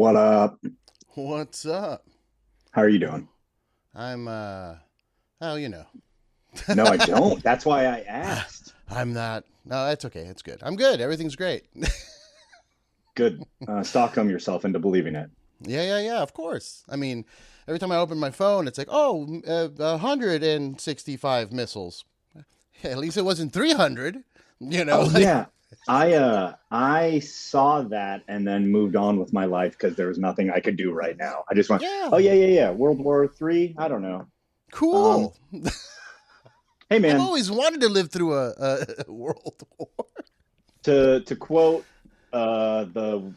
What up? What's up? How are you doing? I'm oh, you know. No, I don't. That's why I asked. I'm not. No, that's okay. It's good. I'm good. Everything's great. Good. Stockholm yourself into believing it. Yeah, of course. I mean, every time I open my phone, it's like, oh, 165 missiles. At least it wasn't 300, Oh like yeah. I saw that and then moved on with my life because there was nothing I could do right now. I just went, yeah, oh yeah. World War III. I don't know. Um, cool. hey I've man, always wanted to live through a world war. to quote the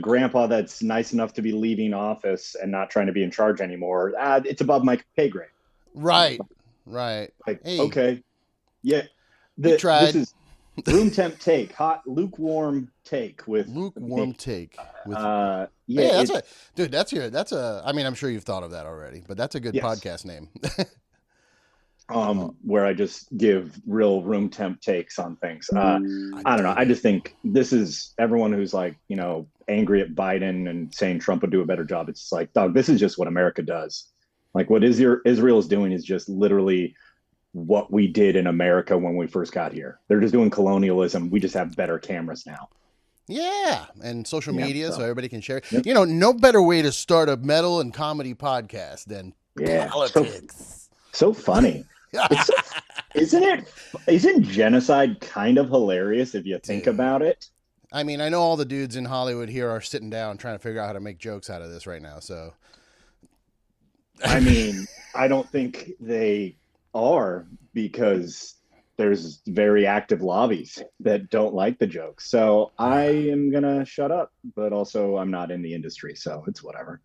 grandpa that's nice enough to be leaving office and not trying to be in charge anymore. It's above my pay grade. Right, right. Like, Hey, okay, yeah, we this tried. is room temp take, hot lukewarm take with Lukewarm me. take with Yeah, yeah, that's it's a dude. That's a. I mean, I'm sure you've thought of that already, but that's a good yes. podcast name. Where I just give real room temp takes on things. I I don't know. dig I it. just think this is everyone who's like, angry at Biden and saying Trump would do a better job. It's like, dog, this is just what America does. Like what Israel is doing is just literally what we did in America when we first got here. They're just doing colonialism. We just have better cameras now. Yeah, and social Yeah. media, so So, everybody can share. yep. No better way to start a metal and comedy podcast than Yeah. politics. So funny. It's so, isn't it? Isn't genocide kind of hilarious if you think Dude, about it? I mean, I know all the dudes in Hollywood here are sitting down trying to figure out how to make jokes out of this right now. So, I mean, I don't think they are because there's very active lobbies that don't like the jokes. So I am gonna shut up, but also I'm not in the industry, so it's whatever.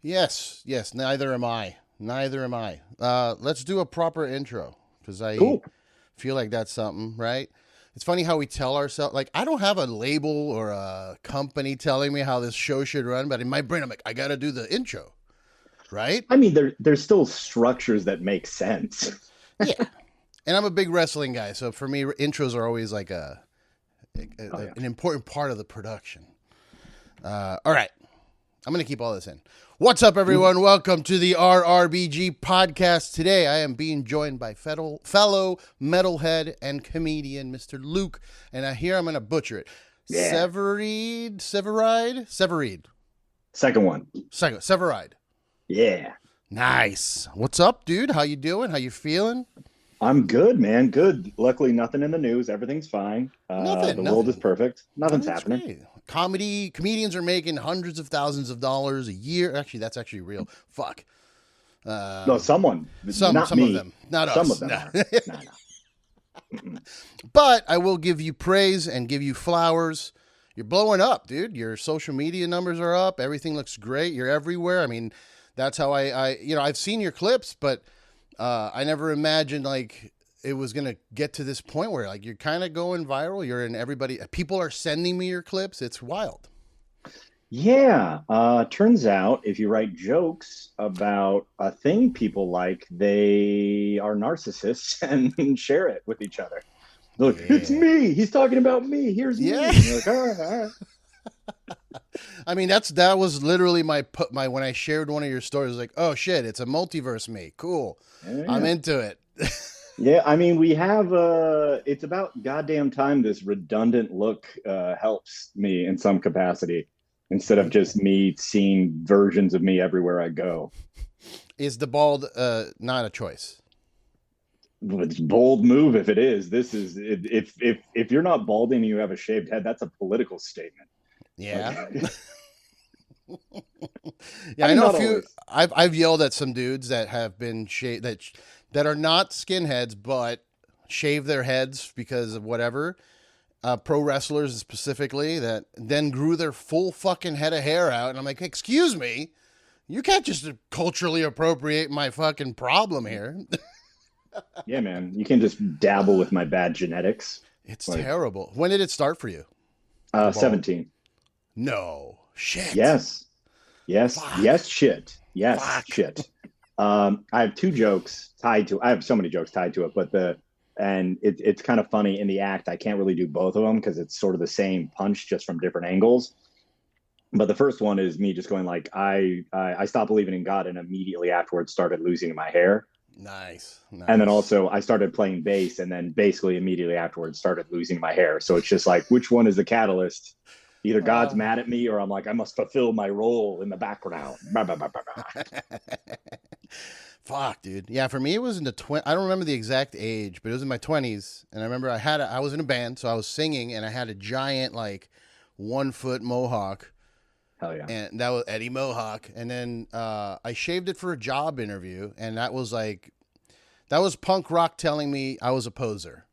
yes. Neither am I. Neither am I. Let's do a proper intro because I Cool. feel like that's something, right? It's funny how we tell ourselves, like, I don't have a label or a company telling me how this show should run, but in my brain, I'm like, I got to do the intro, right? I mean, there's still structures that make sense. Yeah. And I'm a big wrestling guy. So for me, intros are always like Oh yeah. an important part of the production. All right. I'm going to keep all this in. What's up, everyone? Welcome to the RRBG podcast. Today, I am being joined by fellow metalhead and comedian, Mr. Luke. And here I'm going to butcher it. Yeah. Severeid. Second one. Severeid. Yeah. Nice. What's up, dude? How you doing? How you feeling? I'm good, man. Good. Luckily, nothing in the news. Everything's fine. The world is Nothing. perfect. Nothing's Nothing's happening. great. Comedians are making hundreds of thousands of dollars a year. Actually, that's actually real. Fuck. No, someone, Some not of me. them, not Some of us. them No. are. No, no. But I will give you praise and give you flowers. You're blowing up, dude. Your social media numbers are up. Everything looks great. You're everywhere. I mean, that's how I've seen your clips, but I never imagined like it was gonna get to this point where like you're kind of going viral. You're in everybody. People are sending me your clips. It's wild. Yeah. Turns out if you write jokes about a thing people like, they are narcissists and share it with each other. Look, it's Yeah. me. He's talking about me. Here's me. Yeah. And you're like, all right. I mean, that was literally my when I shared one of your stories. Like, oh shit, it's a multiverse me. Cool, I'm Yeah. into it. Yeah, I mean, we have it's about goddamn time this redundant look helps me in some capacity instead of just me seeing versions of me everywhere I go. Is the bald not a choice? It's a bold move if it is. This is if you're not balding and you have a shaved head, that's a political statement. Yeah, Like, yeah. I I mean, know a not few. always. I've yelled at some dudes that have been shaved that are not skinheads but shave their heads because of whatever. Pro wrestlers specifically that then grew their full fucking head of hair out, and I'm like, excuse me, you can't just culturally appropriate my fucking problem here. Yeah, man, you can just dabble with my bad genetics. It's Like, terrible. When did it start for you? The bald. 17. No shit. Yes, yes, Fuck. yes, shit, yes, Fuck. shit. I have two jokes tied to. I have so many jokes tied to it, but it's kind of funny in the act. I can't really do both of them because it's sort of the same punch, just from different angles. But the first one is me just going like I stopped believing in God and immediately afterwards started losing my hair. Nice, And then nice. also I started playing bass and then basically immediately afterwards started losing my hair. So it's just like which one is the catalyst? Either God's Uh, mad at me or I'm like I must fulfill my role in the background. Bah, bah, bah, bah, bah. Fuck, dude. Yeah, for me it was in the I don't remember the exact age, but it was in my 20s, and I remember I was in a band, so I was singing, and I had a giant like 1 foot mohawk, Hell yeah. and that was Eddie Mohawk, and then I shaved it for a job interview, and that was punk rock telling me I was a poser.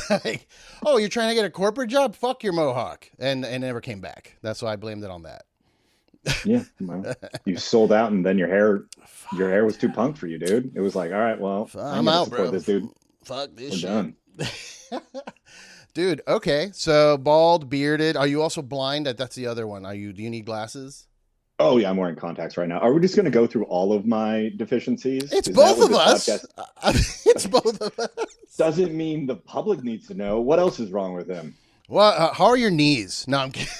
Like, oh, you're trying to get a corporate job? Fuck your mohawk, and it never came back. That's why I blamed it on that. Yeah. Well, you sold out and then your Fuck, hair was too punk for you, dude. It was like, all right, well, I ain't I'm gonna out, support bro. this dude. Fuck this We're shit. done. Dude, okay. So bald, bearded. Are you also blind? That's the other one. Do you need glasses? Oh yeah, I'm wearing contacts right now. Are we just gonna go through all of my deficiencies? It's Is that both what of this us. podcast It's both of us. doesn't mean the public needs to know? What else is wrong with him? Well, how are your knees? No, I'm kidding.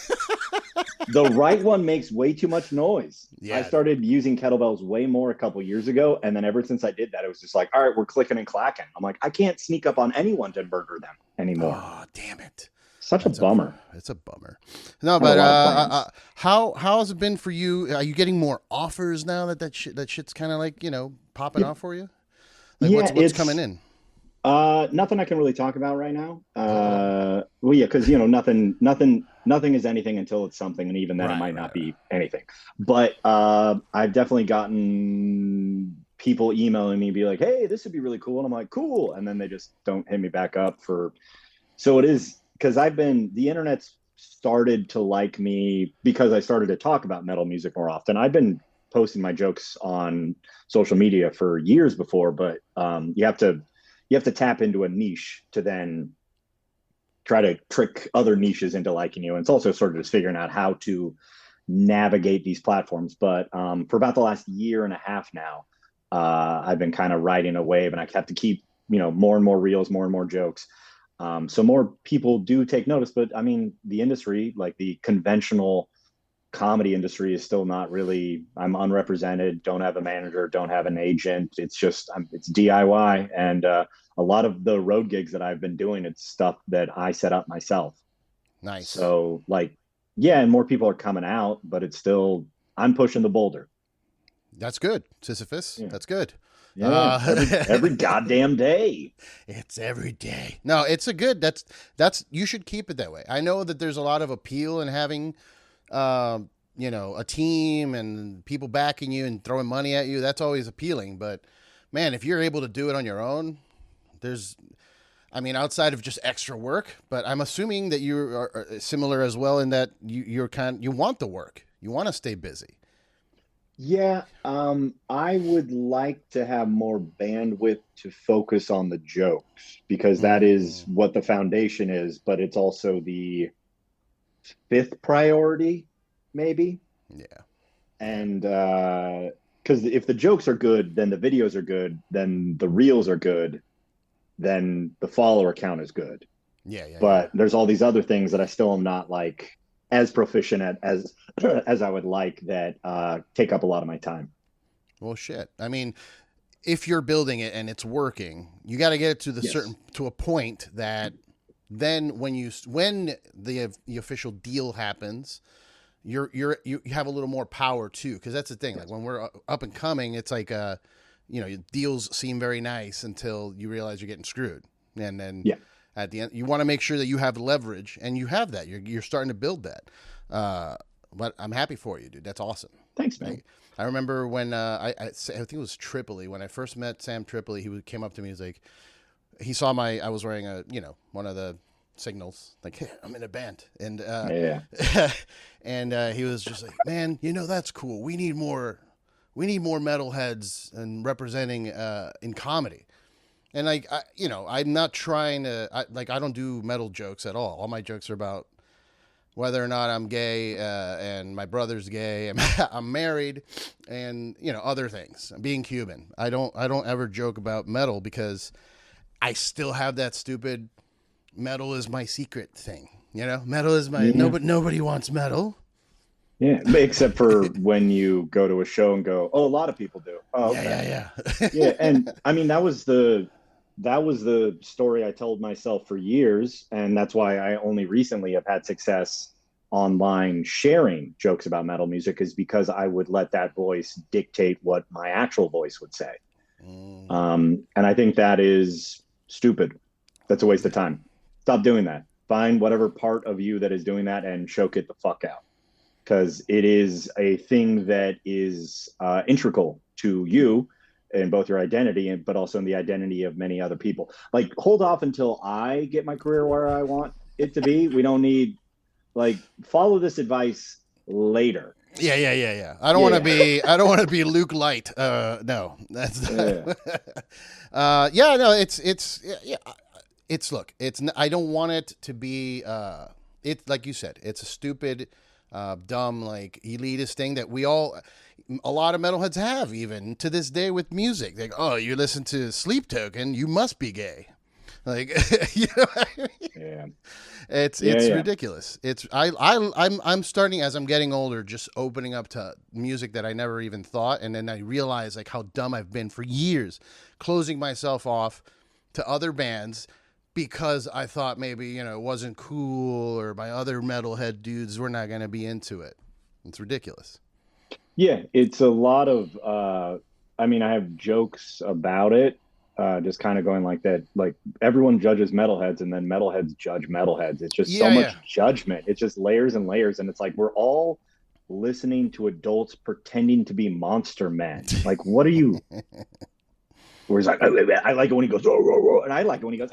The right one makes way too much noise. I Yeah, dude. started using kettlebells way more a couple years ago, and then ever since I did that, it was just like, all right, we're clicking and clacking. I'm like, I can't sneak up on anyone to murder them anymore. Oh, damn it. Such a That's a bummer. it's a bummer. No, I have a but lot of plans. how has it been for you? Are you getting more offers now that shit's kind of like popping Yeah, off for you? Like yeah, what's coming it's in? nothing I can really talk about right now. Uh oh. Well, yeah, because nothing is anything until it's something, and even then, it Right, might right, not right. be anything. But I've definitely gotten people emailing me, be like, "Hey, this would be really cool," and I'm like, "Cool," and then they just don't hit me back up for. So it is because the internet's started to like me because I started to talk about metal music more often. I've been posting my jokes on social media for years before, but you have to tap into a niche to then try to trick other niches into liking you. And it's also sort of just figuring out how to navigate these platforms. But for about the last year and a half now, I've been kind of riding a wave, and I have to keep more and more reels, more and more jokes. So more people do take notice, but I mean, the industry, like the conventional comedy industry, is still not really. I'm unrepresented, don't have a manager, don't have an agent. It's just it's DIY, and a lot of the road gigs that I've been doing, it's stuff that I set up myself. Nice. So like, yeah, and more people are coming out, but it's still I'm pushing the boulder. That's good, Sisyphus. Yeah, That's good. yeah, yeah. Every Uh, goddamn day. it's every day. No, it's a good. You should keep it that way. I know that there's a lot of appeal in having, a team and people backing you and throwing money at you. That's always appealing. But man, if you're able to do it on your own, there's, I mean, outside of just extra work. But I'm assuming that you are similar as well in that you want the work. You want to stay busy. Yeah, I would like to have more bandwidth to focus on the jokes because that is Mm, what the foundation is, but it's also the fifth priority, maybe. yeah. Yeah. And because if the jokes are good, then the videos are good, then the reels are good, then the follower count is good. Yeah. Yeah. Yeah. But there's all these other things that I still am not like as proficient at as as I would like that take up a lot of my time. Well, shit. I mean, if you're building it and it's working, you got to get it Yes. to a point that then when the official deal happens, you have a little more power too. Because that's the thing. Like Yes. when we're up and coming, it's like deals seem very nice until you realize you're getting screwed, and then Yeah. at the end, you want to make sure that you have leverage, and you have that. You're starting to build that. Uh, but I'm happy for you, dude. That's awesome. Thanks, man. Like, I remember when I think it was Tripoli. When I first met Sam Tripoli, came up to me. He's like, he saw I was wearing one of the signals. Like, hey, I'm in a band, and Yeah. and he was just like, man, that's cool. We need more metalheads and representing in comedy. And like, I'm not trying to I don't do metal jokes at all. All my jokes are about whether or not I'm gay, and my brother's gay, and I'm married, and other things. Being Cuban, I don't ever joke about metal because I still have that stupid metal is my secret thing. Metal is my Yeah. nobody wants metal. Yeah, except for when you go to a show and go, oh, a lot of people do. Oh, Yeah, okay. yeah, Yeah, yeah. and I mean that was the story I told myself for years, and that's why I only recently have had success online sharing jokes about metal music is because I would let that voice dictate what my actual voice would say. Mm, And I think that is stupid. That's a waste of yeah. time. Stop doing that. Find whatever part of you that is doing that and choke it the fuck out because it is a thing that is integral to you in both your identity and but also in the identity of many other people. Like hold off until I get my career where I want it to be. We don't need like follow this advice later. Yeah, yeah, yeah, yeah. Yeah, yeah. I don't want to be Luke Light. No, that's not. Yeah. Yeah, no, yeah, it's look, I don't want it to be it's like you said, it's a stupid dumb like elitist thing that a lot of metalheads have even to this day with music. Like, oh, you listen to Sleep Token, you must be gay. Like, you know what I mean? Yeah. Yeah, It's yeah. ridiculous. I'm starting as I'm getting older, just opening up to music that I never even thought, and then I realize like how dumb I've been for years, closing myself off to other bands because I thought maybe it wasn't cool or my other metalhead dudes were not going to be into it. It's ridiculous. Yeah, it's a lot of I mean, I have jokes about it, just kind of going like that, like everyone judges metalheads and then metalheads judge metalheads. It's just so Yeah, yeah, much judgment. It's just layers and layers, and it's like we're all listening to adults pretending to be monster men. Like, what are you? Where he's like, I like it when he goes, oh, oh, oh, and I like it when he goes,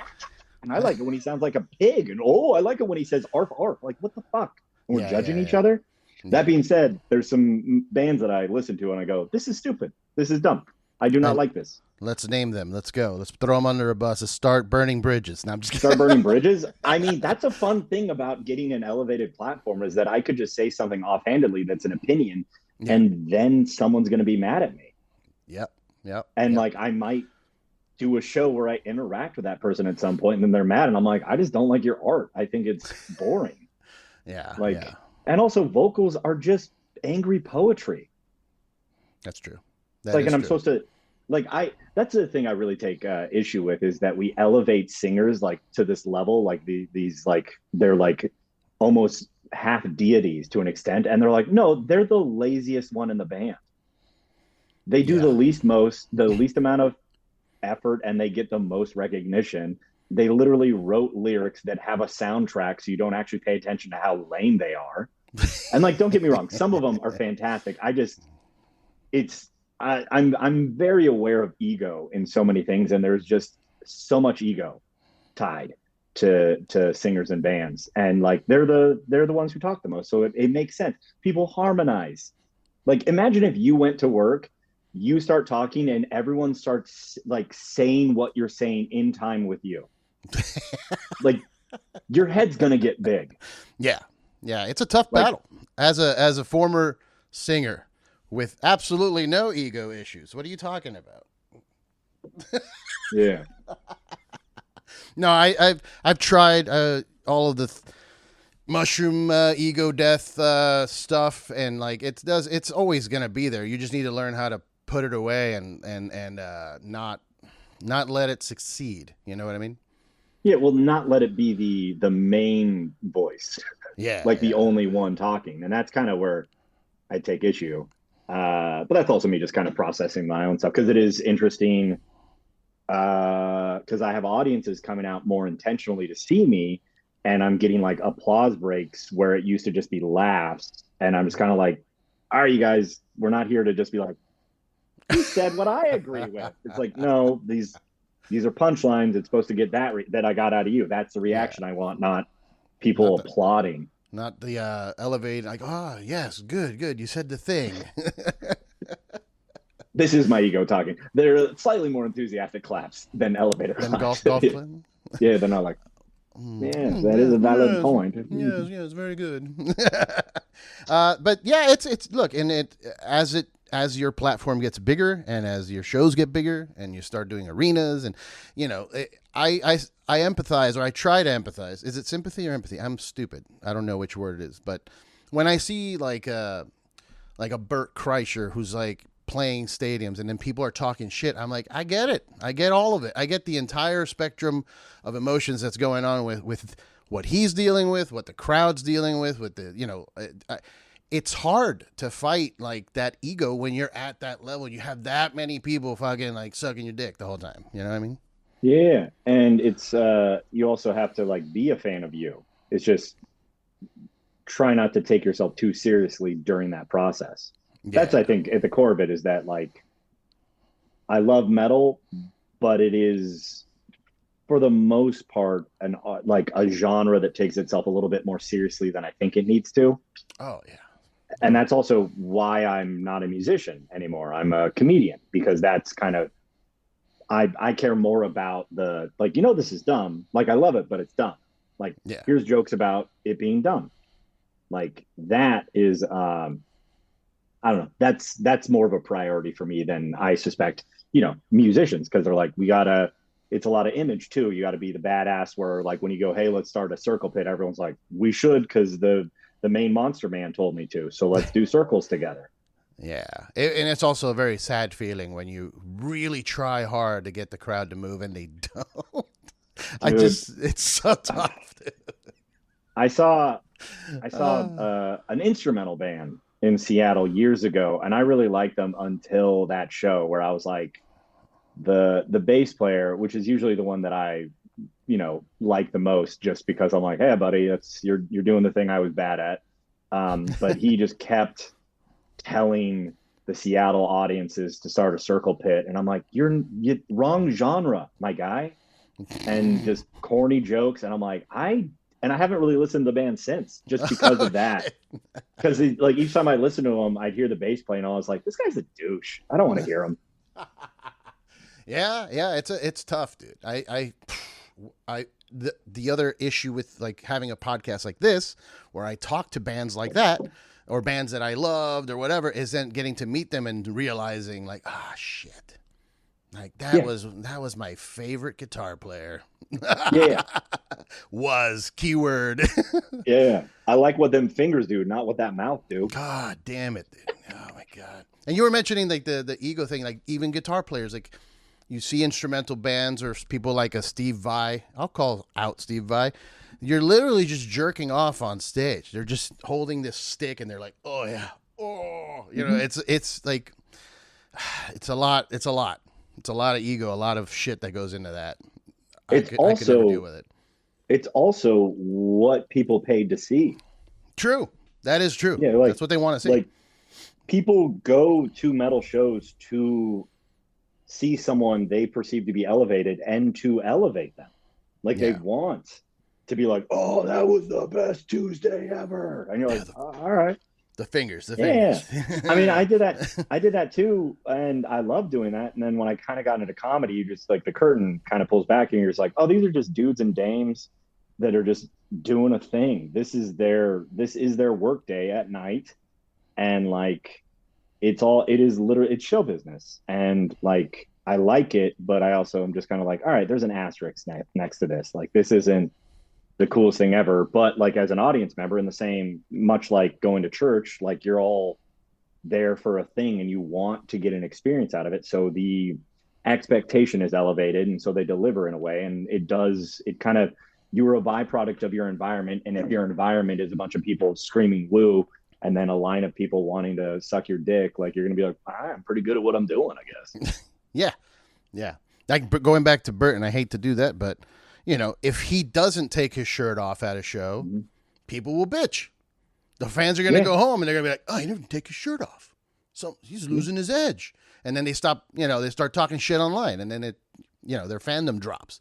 and I like it when he sounds like a pig, and oh, I like it when he says arf arf. Like, what the fuck? And we're yeah, judging yeah, each yeah, other. That yeah. being said, there's some bands that I listen to and I go, this is stupid. This is dumb. I do not And like this. let's name them. Let's go. Let's throw them under a bus and start burning bridges. Now I'm just Start kidding. burning bridges. I mean, that's a fun thing about getting an elevated platform is that I could just say something offhandedly that's an opinion, Yeah. and then someone's going to be mad at me. Yep. Yep. And Yep. like, I might do a show where I interact with that person at some point, and then they're mad, and I'm like, I just don't like your art. I think it's boring. Yeah. Yeah. Like, and also vocals are just angry poetry. That's true. It's That like, is and I'm true. supposed to, like, that's the thing I really take issue with is that we elevate singers like to this level, like these, like, they're like almost half deities to an extent. And they're like, no, they're the laziest one in the band. They do Yeah. the least amount of effort and they get the most recognition. They literally wrote lyrics that have a soundtrack so you don't actually pay attention to how lame they are. And like, don't get me wrong, some of them are fantastic. I just it's I'm very aware of ego in so many things, and there's just so much ego tied to singers and bands, and like they're the ones who talk the most, so it makes sense. People harmonize. Like imagine if you went to work, you start talking, and everyone starts like saying what you're saying in time with you. Like your head's gonna get big. Yeah. Yeah. It's a tough Like battle as a former singer with absolutely no ego issues. What are you talking about? yeah, No, I've tried all of the mushroom ego death stuff, and like it's always gonna be there. You just need to learn how to put it away and not let it succeed. You know what I mean? yeah. Well, not let it be the main voice, Yeah, like the yeah, only one talking, and that's kind of where I take issue. But that's also me just kind of processing my own stuff because it is interesting. Because I have audiences coming out more intentionally to see me, and I'm getting like applause breaks where it used to just be laughs, and I'm just kind of like, "All right, you guys, we're not here to just be like, he said what I agree with." It's like, no, these are punchlines. It's supposed to get that I got out of you. That's the yeah. reaction I want, not Not people the applauding. not the elevate like yes, good, you said the thing. This is my ego talking. They're slightly more enthusiastic claps than elevator Then claps. golf clap. Yeah, they're not like, yes, that is Yeah, a valid yes, point. yes, very good. But yeah, it's look, and as your platform gets bigger and as your shows get bigger and you start doing arenas and I empathize, or I try to empathize. Is it sympathy or empathy? I'm stupid. I don't know which word it is, but when I see like a Bert Kreischer who's like playing stadiums and then people are talking shit, I'm like, I get it. I get all of it. I get the entire spectrum of emotions that's going on with what he's dealing with, what the crowd's dealing with the, it's hard to fight like that ego when you're at that level. You have that many people fucking like sucking your dick the whole time. You know what I mean? Yeah. And it's you also have to like be a fan of you. It's just try not to take yourself too seriously during that process. That's, Yeah. I think, at the core of it is that like I love metal, but it is for the most part an like a genre that takes itself a little bit more seriously than I think it needs to. Oh yeah. And that's also why I'm not a musician anymore. I'm a comedian because that's kind of I care more about the like, this is dumb. Like I love it, but it's dumb. Like Yeah. here's jokes about it being dumb. Like that is I don't know. That's more of a priority for me than I suspect, musicians, because they're like, it's a lot of image too. You got to be the badass where like when you go, hey, let's start a circle pit, everyone's like, we should, because the main monster man told me to. So let's do circles together. Yeah. And it's also a very sad feeling when you really try hard to get the crowd to move and they don't. Dude, It's so tough. Dude. I saw an instrumental band in Seattle years ago, and I really liked them until that show where I was like, the bass player, which is usually the one that I, like the most, just because I'm like, hey, buddy, you're doing the thing I was bad at. But he just kept telling the Seattle audiences to start a circle pit, and I'm like, you're wrong genre, my guy, and just corny jokes, and I'm like, I haven't really listened to the band since, just because of that. Because like each time I listen to him, I'd hear the bass playing, and I was like, this guy's a douche. I don't want to hear him. Yeah, it's tough, dude. The other issue with like having a podcast like this, where I talk to bands like that, or bands that I loved or whatever, is then getting to meet them and realizing like, shit, like that was my favorite guitar player. Yeah. Was keyword. Yeah. I like what them fingers do, not what that mouth do. God damn it, dude. Oh my god. And you were mentioning like the ego thing, like even guitar players, like you see instrumental bands or people like a Steve Vai. I'll call out Steve Vai. You're literally just jerking off on stage. They're just holding this stick and they're like, oh yeah, oh, it's like it's a lot. It's a lot. It's a lot of ego, a lot of shit that goes into that. I could never deal with it. It's also what people paid to see. True. That is true. Yeah, like, that's what they want to see. Like people go to metal shows to see someone they perceive to be elevated and to elevate them. Like they want to be like, oh, that was the best Tuesday ever. And you're like, all right. The fingers. Yeah. I mean, I did that too. And I love doing that. And then when I kind of got into comedy, you just like the curtain kind of pulls back and you're just like, oh, these are just dudes and dames that are just doing a thing. This is their work day at night. And like, it is literally, it's show business. And like, I like it, but I also am just kind of like, all right, there's an asterisk next to this. Like, this isn't the coolest thing ever. But like, as an audience member, in the same, much like going to church, like you're all there for a thing and you want to get an experience out of it. So the expectation is elevated. And so they deliver in a way. And you're a byproduct of your environment. And if your environment is a bunch of people screaming woo, and then a line of people wanting to suck your dick, like you're going to be like, I'm pretty good at what I'm doing, I guess. Yeah. Like going back to Bert, and I hate to do that, but if he doesn't take his shirt off at a show, people will bitch. The fans are going to go home and they're going to be like, oh, he didn't take his shirt off. So he's losing his edge. And then they stop, they start talking shit online, and then their fandom drops.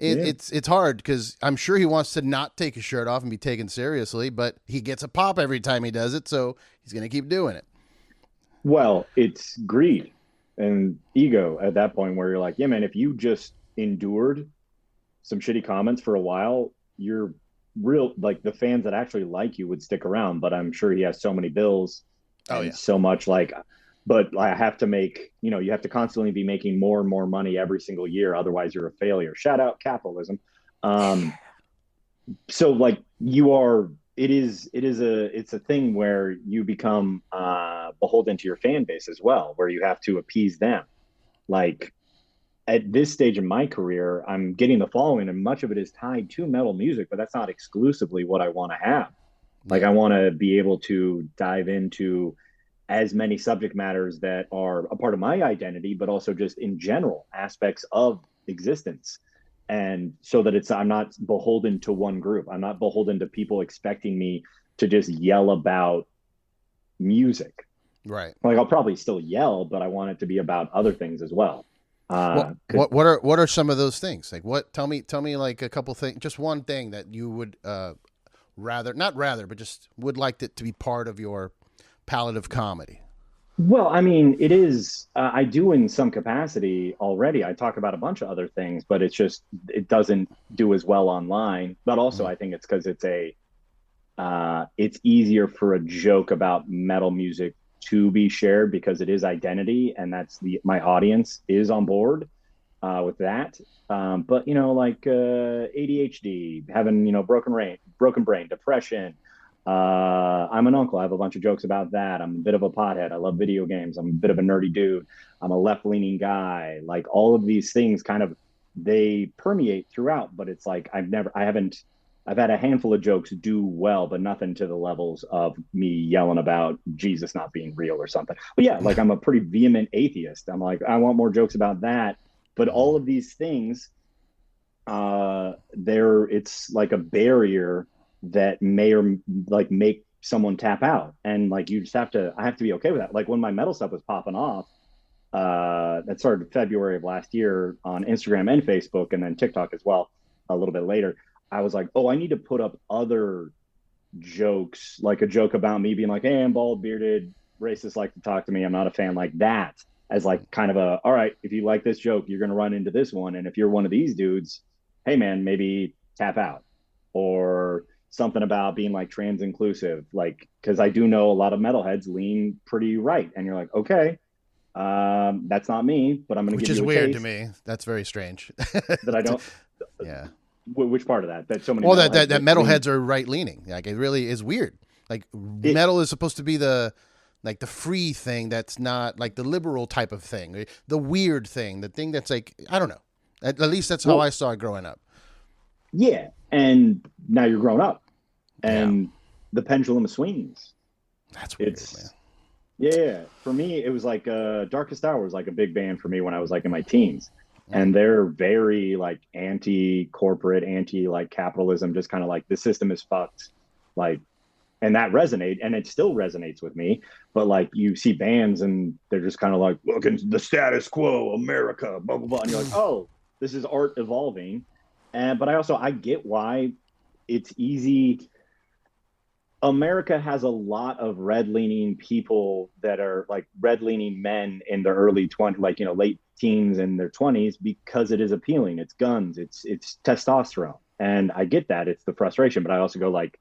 It's hard because I'm sure he wants to not take his shirt off and be taken seriously, but he gets a pop every time he does it, so he's going to keep doing it. Well, it's greed and ego at that point where you're like, yeah, man, if you just endured some shitty comments for a while, you're real, like the fans that actually like you would stick around. But I'm sure he has so many bills so much like, but I have to make, you have to constantly be making more and more money every single year. Otherwise you're a failure. Shout out capitalism. So like it's a thing where you become beholden to your fan base as well, where you have to appease them. Like at this stage in my career, I'm getting the following, and much of it is tied to metal music, but that's not exclusively what I want to have. Like Yeah. I want to be able to dive into as many subject matters that are a part of my identity, but also just in general aspects of existence. And so that I'm not beholden to one group. I'm not beholden to people expecting me to just yell about music. Right. Like I'll probably still yell, but I want it to be about other things as well. What Cause what are some of those things? Like what? Tell me like a couple things. Just one thing that you would rather not rather, but just would like it to be part of your palette of comedy. Well, I mean, it is, I do in some capacity already. I talk about a bunch of other things, but it's just, it doesn't do as well online. But also, Mm. I think it's because it's easier for a joke about metal music to be shared because it is identity and my audience is on board with that. But, like ADHD, having, broken brain, depression, I'm an uncle. I have a bunch of jokes about that. I'm a bit of a pothead. I love video games. I'm a bit of a nerdy dude. I'm a left leaning guy. Like all of these things kind of they permeate throughout, but it's like I've had a handful of jokes do well, but nothing to the levels of me yelling about Jesus not being real or something. But yeah, like I'm a pretty vehement atheist. I'm like, I want more jokes about that. But all of these things, it's like a barrier that may or like make someone tap out, and like I have to be okay with that. Like when my metal stuff was popping off, that started February of last year on Instagram and Facebook, and then TikTok as well a little bit later. I was like, oh, I need to put up other jokes, like a joke about me being like, hey, I'm bald, bearded, racists like to talk to me. I'm not a fan, like that, as like kind of all right, if you like this joke, you're going to run into this one. And if you're one of these dudes, hey, man, maybe tap out. Or something about being like trans inclusive, like, because I do know a lot of metalheads lean pretty right. And you're like, okay, that's not me, but I'm going to Which give is you a weird to taste me. That's very strange. that I don't. Yeah. Which part of that so many Well, that metalheads that that lean metalheads are right leaning. Like it really is weird. Like it? metal is supposed to be the like the free thing that's not like the liberal type of thing, the weird thing, the thing that's like I don't know. At least that's how I Well, saw it growing up. yeah, and now you're grown up, Yeah, and the pendulum swings. that's weird, man. It's Yeah, for me, it was like Darkest Hour was like a big band for me when I was like in my teens. Mm. And they're very like anti-corporate, anti like capitalism, just kind of like the system is fucked. Like, and that resonate and it still resonates with me. But like you see bands and they're just kind of like, look into the status quo, America, blah blah blah. And you're like, oh, this is art evolving. And but I get why it's easy. America has a lot of red leaning people that are like red leaning men in their early 20s, like, late teens and their 20s because it is appealing. It's guns, it's testosterone. And I get that. It's the frustration. But I also go like,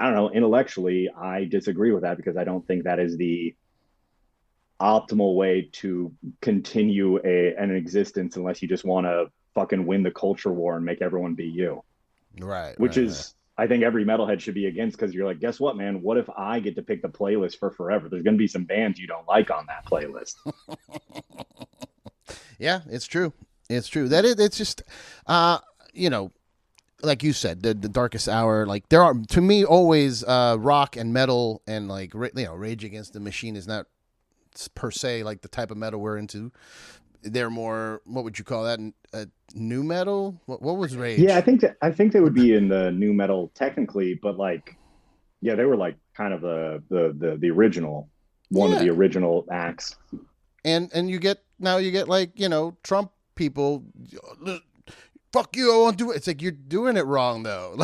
I don't know, intellectually, I disagree with that because I don't think that is the optimal way to continue an existence unless you just want to fucking win the culture war and make everyone be you, Right, which right, right. is I think every metalhead should be against because you're like, guess what, man? What if I get to pick the playlist for forever? There's going to be some bands you don't like on that playlist. Yeah, it's true. It's true. It's just, uh, you know, like you said, the darkest hour. Like there are to me always rock and metal and like Rage Against the Machine is not per se like the type of metal we're into. They're more what would you call that? New metal? What was Yeah, Rage? I think they would be in the new metal technically, but like, yeah, they were like kind of the original one of Yeah, the original acts. and you get like Trump people. Fuck you! I won't do it. It's like you're doing it wrong though.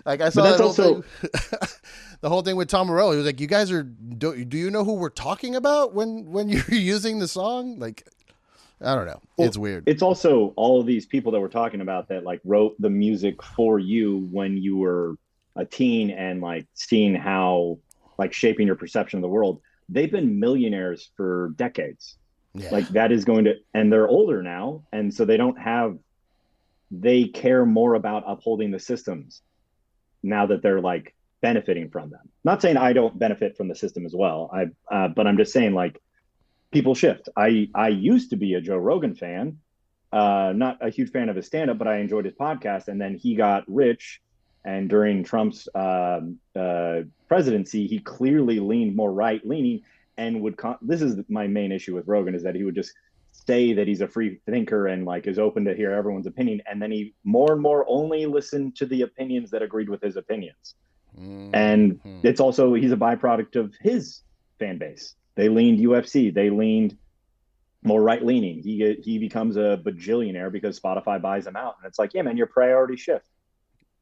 Like I But saw that's that whole thing. also The whole thing with Tom Morello, he was like, "You guys are do you know who we're talking about when you're using the song?" Like, I don't know, it's well, weird. it's also all of these people that we're talking about that like wrote the music for you when you were a teen and like seeing how like shaping your perception of the world. They've been millionaires for decades. Yeah, Like that is going to, and they're older now, and so they don't have, they care more about upholding the systems now that they're like benefiting from them. Not saying I don't benefit from the system as well. But I'm just saying like people shift. I used to be a Joe Rogan fan, not a huge fan of his stand up, but I enjoyed his podcast. And then he got rich, and during Trump's presidency, he clearly leaned more right leaning and would. This is my main issue with Rogan, is that he would just say that he's a free thinker and like is open to hear everyone's opinion, and then he more and more only listened to the opinions that agreed with his opinions. And it's also, he's a byproduct of his fan base. They leaned UFC. They leaned more right leaning. He becomes a bajillionaire because Spotify buys him out. And it's like, yeah, man, your priorities shift.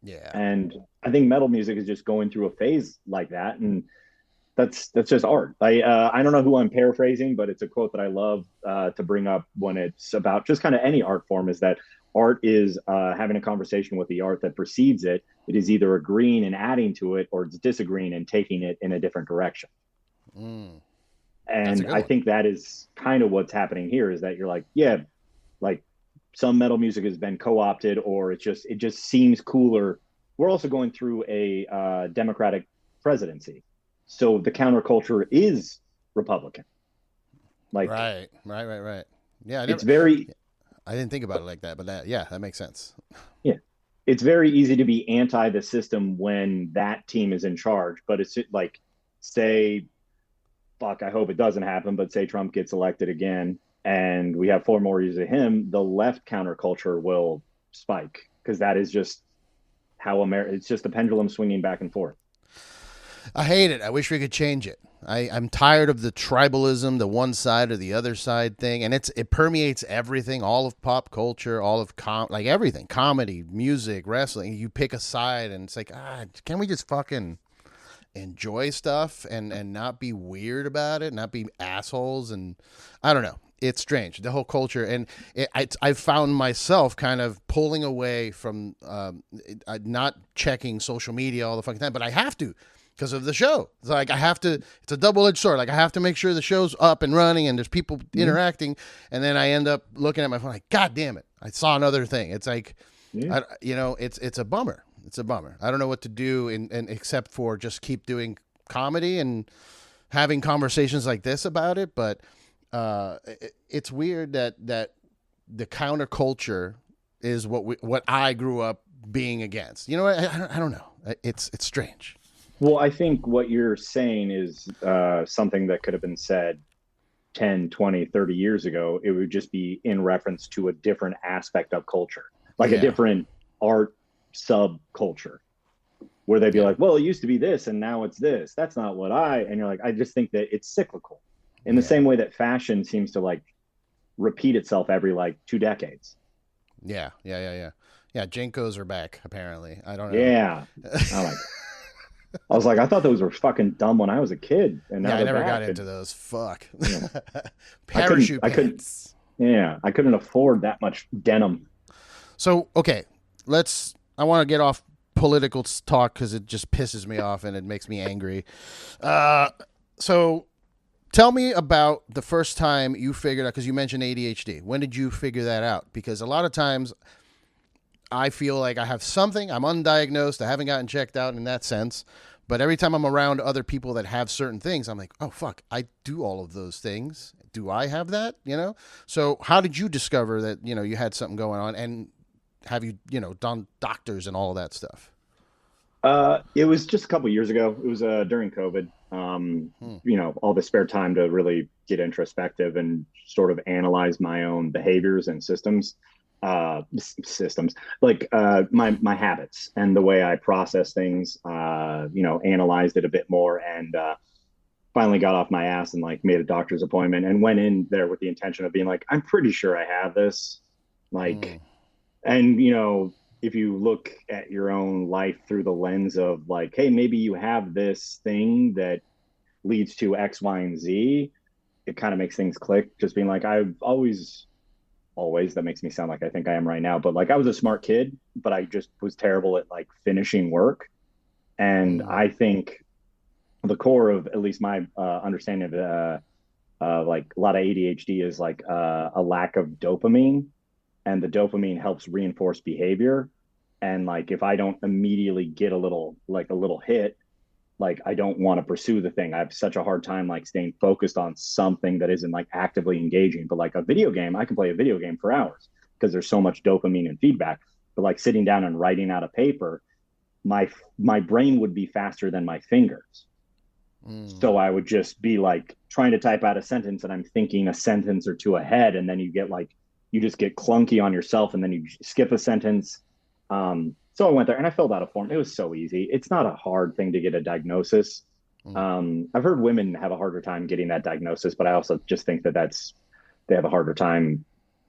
Yeah. And I think metal music is just going through a phase like that. And that's just art. I don't know who I'm paraphrasing, but it's a quote that I love to bring up when it's about just kind of any art form, is that art is having a conversation with the art that precedes it. It is either agreeing and adding to it, or it's disagreeing and taking it in a different direction. And I think that is kind of what's happening here, is that you're like, yeah, like some metal music has been co-opted, or it just seems cooler. We're also going through a Democratic presidency, so the counterculture is Republican. Like, right. Yeah, I didn't think about it like that, but that makes sense. Yeah, it's very easy to be anti the system when that team is in charge, but it's like, say, fuck, I hope it doesn't happen, but say Trump gets elected again and we have 4 more years of him, the left counterculture will spike, because that is just how it's just the pendulum swinging back and forth. I hate it. I wish we could change it. I'm tired of the tribalism, the one side or the other side thing, and it permeates everything, all of pop culture, all of like everything, comedy, music, wrestling. You pick a side, and it's like, can we just fucking enjoy stuff and not be weird about it, not be assholes? And I don't know. It's strange, the whole culture, and I've found myself kind of pulling away from not checking social media all the fucking time, but I have to, because of the show. It's like I have to. It's a double-edged sword. Like I have to make sure the show's up and running and there's people interacting, and then I end up looking at my phone like, God damn it, I saw another thing. It's like, it's a bummer. It's a bummer. I don't know what to do, and except for just keep doing comedy and having conversations like this about it, but. It's weird that the counterculture is what I grew up being against. You know, I don't know. It's strange. Well, I think what you're saying is something that could have been said 10, 20, 30 years ago. It would just be in reference to a different aspect of culture, like a different art subculture, where they'd be like, well, it used to be this and now it's this. That's not what and you're like, I just think that it's cyclical. In the same way that fashion seems to like repeat itself every like 2 decades. Yeah. Jinkos are back, apparently. I don't know. Yeah. I was like, I thought those were fucking dumb when I was a kid. And now I never got into those. Fuck. Yeah. Parachute pants. I couldn't afford that much denim. So, okay, I want to get off political talk because it just pisses me off and it makes me angry. So tell me about the first time you figured out, because you mentioned ADHD. When did you figure that out? Because a lot of times I feel like I have something, I'm undiagnosed, I haven't gotten checked out in that sense. But every time I'm around other people that have certain things, I'm like, oh, fuck, I do all of those things. Do I have that? You know? So how did you discover that, you had something going on? And have you, done doctors and all of that stuff? It was just a couple of years ago. It was during COVID. All the spare time to really get introspective and sort of analyze my own behaviors and systems, like my habits and the way I process things. Analyzed it a bit more, and finally got off my ass and like made a doctor's appointment and went in there with the intention of being like, I'm pretty sure I have this, and if you look at your own life through the lens of like, hey, maybe you have this thing that leads to X, Y, and Z, it kind of makes things click. Just being like, I've always, that makes me sound like I think I am right now, but like I was a smart kid, but I just was terrible at like finishing work. And I think the core of at least my understanding of like a lot of ADHD is like a lack of dopamine, and the dopamine helps reinforce behavior. And like, if I don't immediately get a little hit, like I don't want to pursue the thing. I have such a hard time like staying focused on something that isn't like actively engaging. But like a video game, I can play a video game for hours because there's so much dopamine and feedback. But like sitting down and writing out a paper, my brain would be faster than my fingers. So I would just be like trying to type out a sentence and I'm thinking a sentence or two ahead, and then you just get clunky on yourself, and then you skip a sentence. So I went there and I filled out a form. It was so easy. It's not a hard thing to get a diagnosis. I've heard women have a harder time getting that diagnosis, but I also just think that they have a harder time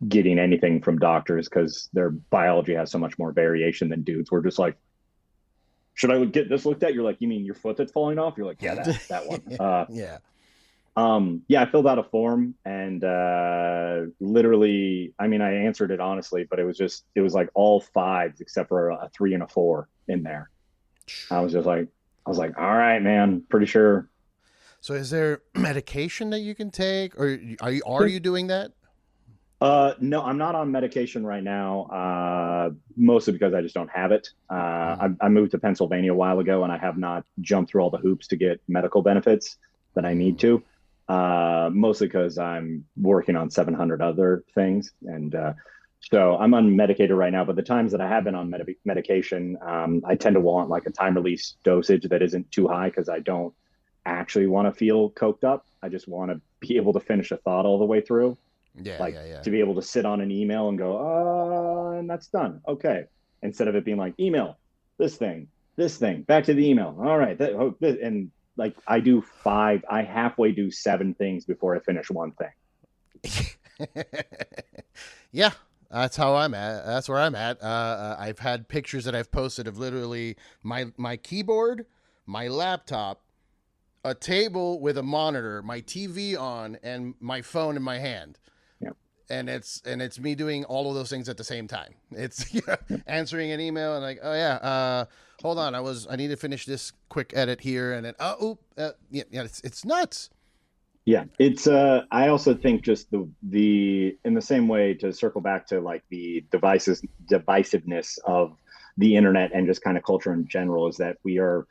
getting anything from doctors because their biology has so much more variation than dudes. We're just like, should I get this looked at? You're like, you mean your foot that's falling off? You're like, yeah, that one. Yeah. Yeah, I filled out a form and literally, I mean, I answered it honestly, but it was like all fives except for a 3 and a 4 in there. I was like, all right, man, pretty sure. So is there medication that you can take, or are you doing that? No, I'm not on medication right now, mostly because I just don't have it. I moved to Pennsylvania a while ago and I have not jumped through all the hoops to get medical benefits that I need to. Mostly because I'm working on 700 other things. And so I'm unmedicated right now, but the times that I have been on medication, I tend to want like a time release dosage that isn't too high because I don't actually want to feel coked up. I just want to be able to finish a thought all the way through. To be able to sit on an email and go, and that's done. Okay. Instead of it being like email, this thing, back to the email. All right. And like I halfway do 7 things before I finish one thing. Yeah, that's how I'm at. That's where I'm at. I've had pictures that I've posted of literally my keyboard, my laptop, a table with a monitor, my TV on, and my phone in my hand. Yeah. And it's me doing all of those things at the same time. It's answering an email and like, oh yeah, hold on, I need to finish this quick edit here, and then it's nuts. Yeah, it's I also think just the in the same way, to circle back to like the divisiveness of the internet and just kind of culture in general, is that we are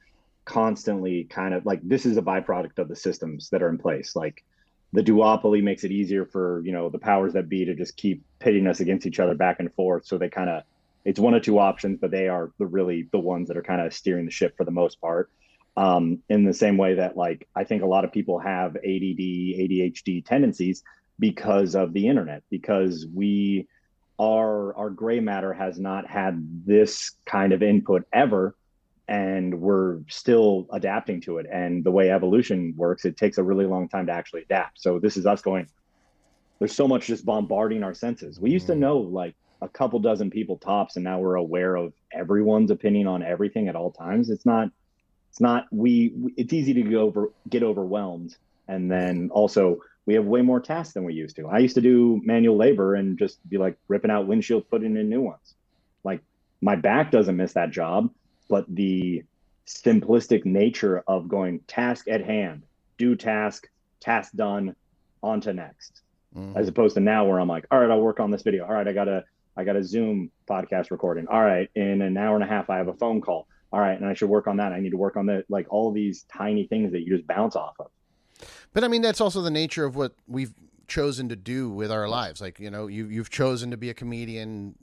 constantly kind of like, this is a byproduct of the systems that are in place. Like the duopoly makes it easier for, the powers that be to just keep pitting us against each other back and forth. So they kind of, it's one of two options, but they are the ones that are kind of steering the ship for the most part. In the same way that like, I think a lot of people have ADD, ADHD tendencies because of the internet, because our gray matter has not had this kind of input ever. And we're still adapting to it. And the way evolution works, it takes a really long time to actually adapt. So this is us going, there's so much just bombarding our senses. We used to know like a couple dozen people tops, and now we're aware of everyone's opinion on everything at all times. It's easy to get overwhelmed. And then also we have way more tasks than we used to. I used to do manual labor and just be like ripping out windshields, putting in new ones. Like my back doesn't miss that job. But the simplistic nature of going task at hand, do task done, on to next, as opposed to now where I'm like, all right, I'll work on this video. All right, I got a Zoom podcast recording. All right, in an hour and a half, I have a phone call. All right, and I should work on that. I need to work on that. Like all of these tiny things that you just bounce off of. But I mean, that's also the nature of what we've chosen to do with our lives. Like, you've chosen to be a comedian.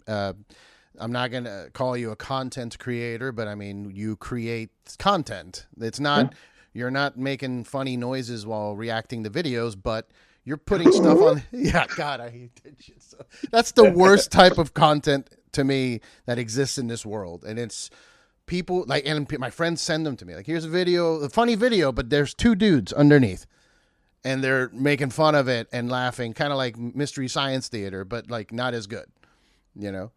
I'm not going to call you a content creator, but I mean, you create content. It's not, You're not making funny noises while reacting to videos, but you're putting stuff on. Yeah, God, I hate that shit. So that's the worst type of content to me that exists in this world. And it's people like, and my friends send them to me. Like, here's a funny video, but there's 2 dudes underneath and they're making fun of it and laughing, kind of like Mystery Science Theater, but like not as good, But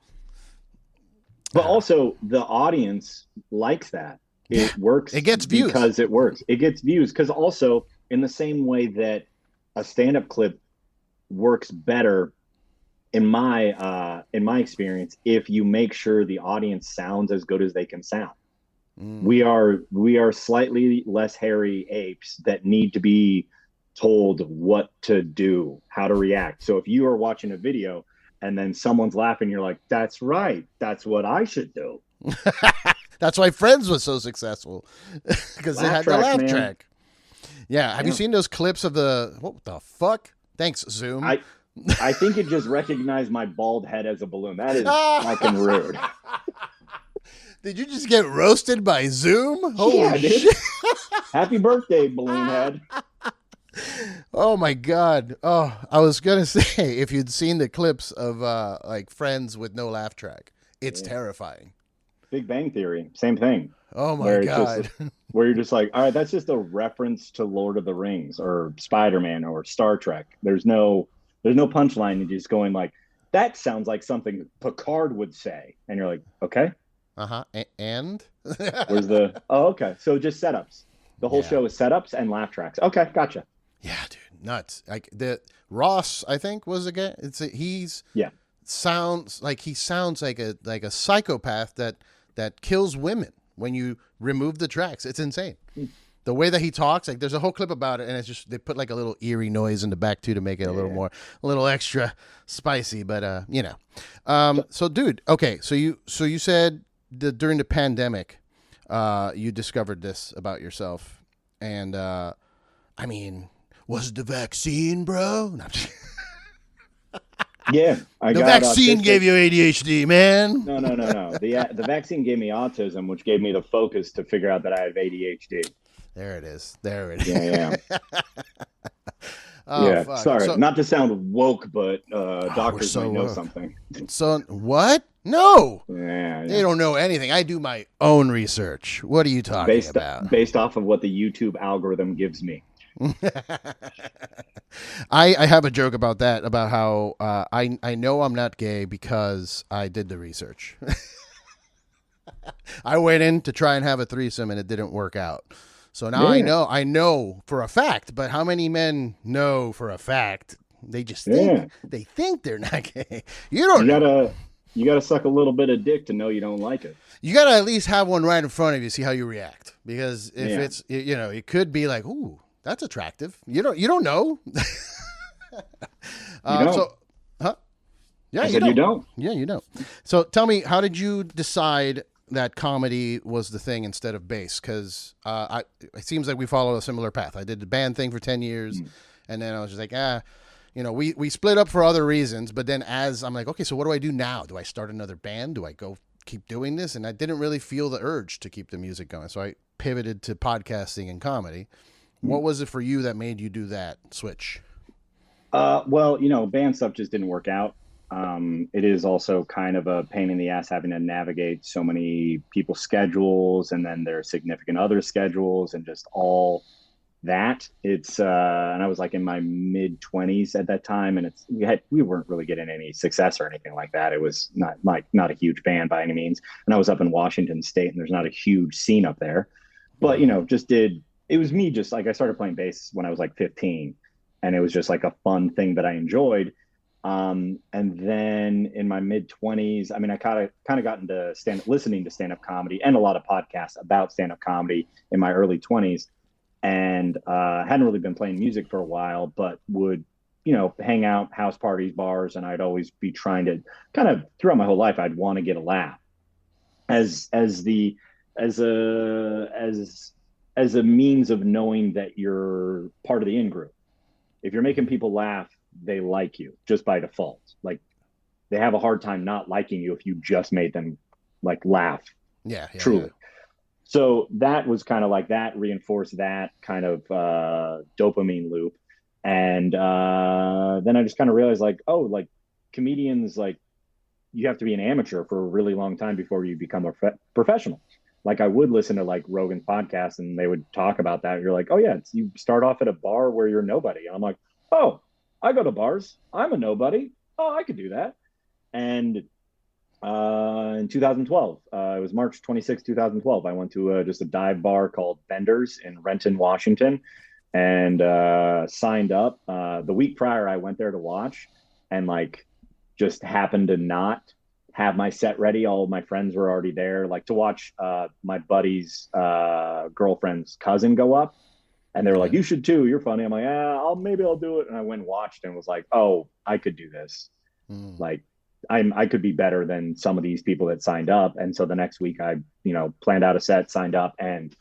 also the audience likes that. It works. It gets views. Because it works. It gets views. Because also in the same way that a stand-up clip works better, in my experience, if you make sure the audience sounds as good as they can sound. We are slightly less hairy apes that need to be told what to do, how to react. So if you are watching a video and then someone's laughing, you're like, that's right, that's what I should do. That's why Friends was so successful, because they had the laugh track. Yeah. Have you seen those clips of what the fuck? Thanks, Zoom. I think it just recognized my bald head as a balloon. That is fucking rude. Did you just get roasted by Zoom? Holy shit. Happy birthday, balloon head. Oh my God. Oh, I was going to say, if you'd seen the clips of like Friends with no laugh track, it's terrifying. Big Bang Theory, same thing. Oh my God. Where you're just like, all right, that's just a reference to Lord of the Rings or Spider-Man or Star Trek. There's no punchline. You're just going like, that sounds like something Picard would say. And you're like, okay. Uh-huh. And? Where's okay. So just setups. The whole show is setups and laugh tracks. Okay, gotcha. Yeah, dude, nuts. Like Ross, I think, was the guy. Sounds like a psychopath that kills women when you remove the tracks. It's insane. The way that he talks, like there's a whole clip about it, and it's just they put like a little eerie noise in the back too to make it a little extra spicy. But so dude, okay, so you said during the pandemic, you discovered this about yourself, and I mean, was it the vaccine, bro? No, yeah, the vaccine gave you ADHD, man. No. The vaccine gave me autism, which gave me the focus to figure out that I have ADHD. There it is. Yeah. Yeah. Fuck. Sorry, not to sound woke, but doctors might know something. So what? No. Yeah. They don't know anything. I do my own research. What are you talking about? Based off of what the YouTube algorithm gives me. I have a joke about that, about how I know I'm not gay because I did the research. I went in to try and have a threesome and it didn't work out. So now I know for a fact, but how many men know for a fact? They just think they think they're not gay. You gotta suck a little bit of dick to know you don't like it. You gotta at least have one right in front of you, see how you react. Because if it's it could be like, ooh, that's attractive. You don't know. Yeah, you don't. Yeah, you don't. So tell me, how did you decide that comedy was the thing instead of bass? Because it seems like we follow a similar path. I did the band thing for 10 years, and then I was just like, we split up for other reasons. But then as I'm like, okay, so what do I do now? Do I start another band? Do I go keep doing this? And I didn't really feel the urge to keep the music going. So I pivoted to podcasting and comedy. What was it for you that made you do that switch? Well, band stuff just didn't work out. It is also kind of a pain in the ass having to navigate so many people's schedules and then their significant other schedules and just all that. It's and I was like in my mid 20s at that time, and we weren't really getting any success or anything like that. It was not a huge band by any means, and I was up in Washington State, and there's not a huge scene up there. But it was me, just like I started playing bass when I was like 15, and it was just like a fun thing that I enjoyed. And then in my mid 20s, I mean, I kind of got into listening to stand-up comedy and a lot of podcasts about stand-up comedy in my early 20s, and hadn't really been playing music for a while, but would hang out, house parties, bars, and I'd always be trying to kind of, throughout my whole life, I'd want to get a laugh as a means of knowing that you're part of the in-group. If you're making people laugh, they like you just by default. Like, they have a hard time not liking you if you just made them like laugh. Yeah, truly. Yeah. So that was kind of like that reinforced that kind of dopamine loop. And then I just kind of realized like, oh, like comedians, like you have to be an amateur for a really long time before you become a professional. Like I would listen to like Rogan's podcast and they would talk about that. You're like, oh yeah, you start off at a bar where you're nobody. And I'm like, oh, I go to bars. I'm a nobody. Oh, I could do that. And in 2012, it was March 26, 2012, I went to just a dive bar called Bender's in Renton, Washington, and signed up. The week prior, I went there to watch and like just happened to not have my set ready. All of my friends were already there, like to watch my buddy's girlfriend's cousin go up. And they were like, you should too. You're funny. I'm like, maybe I'll do it. And I went and watched and was like, oh, I could do this. Like, I could be better than some of these people that signed up. And so the next week I, planned out a set, signed up, and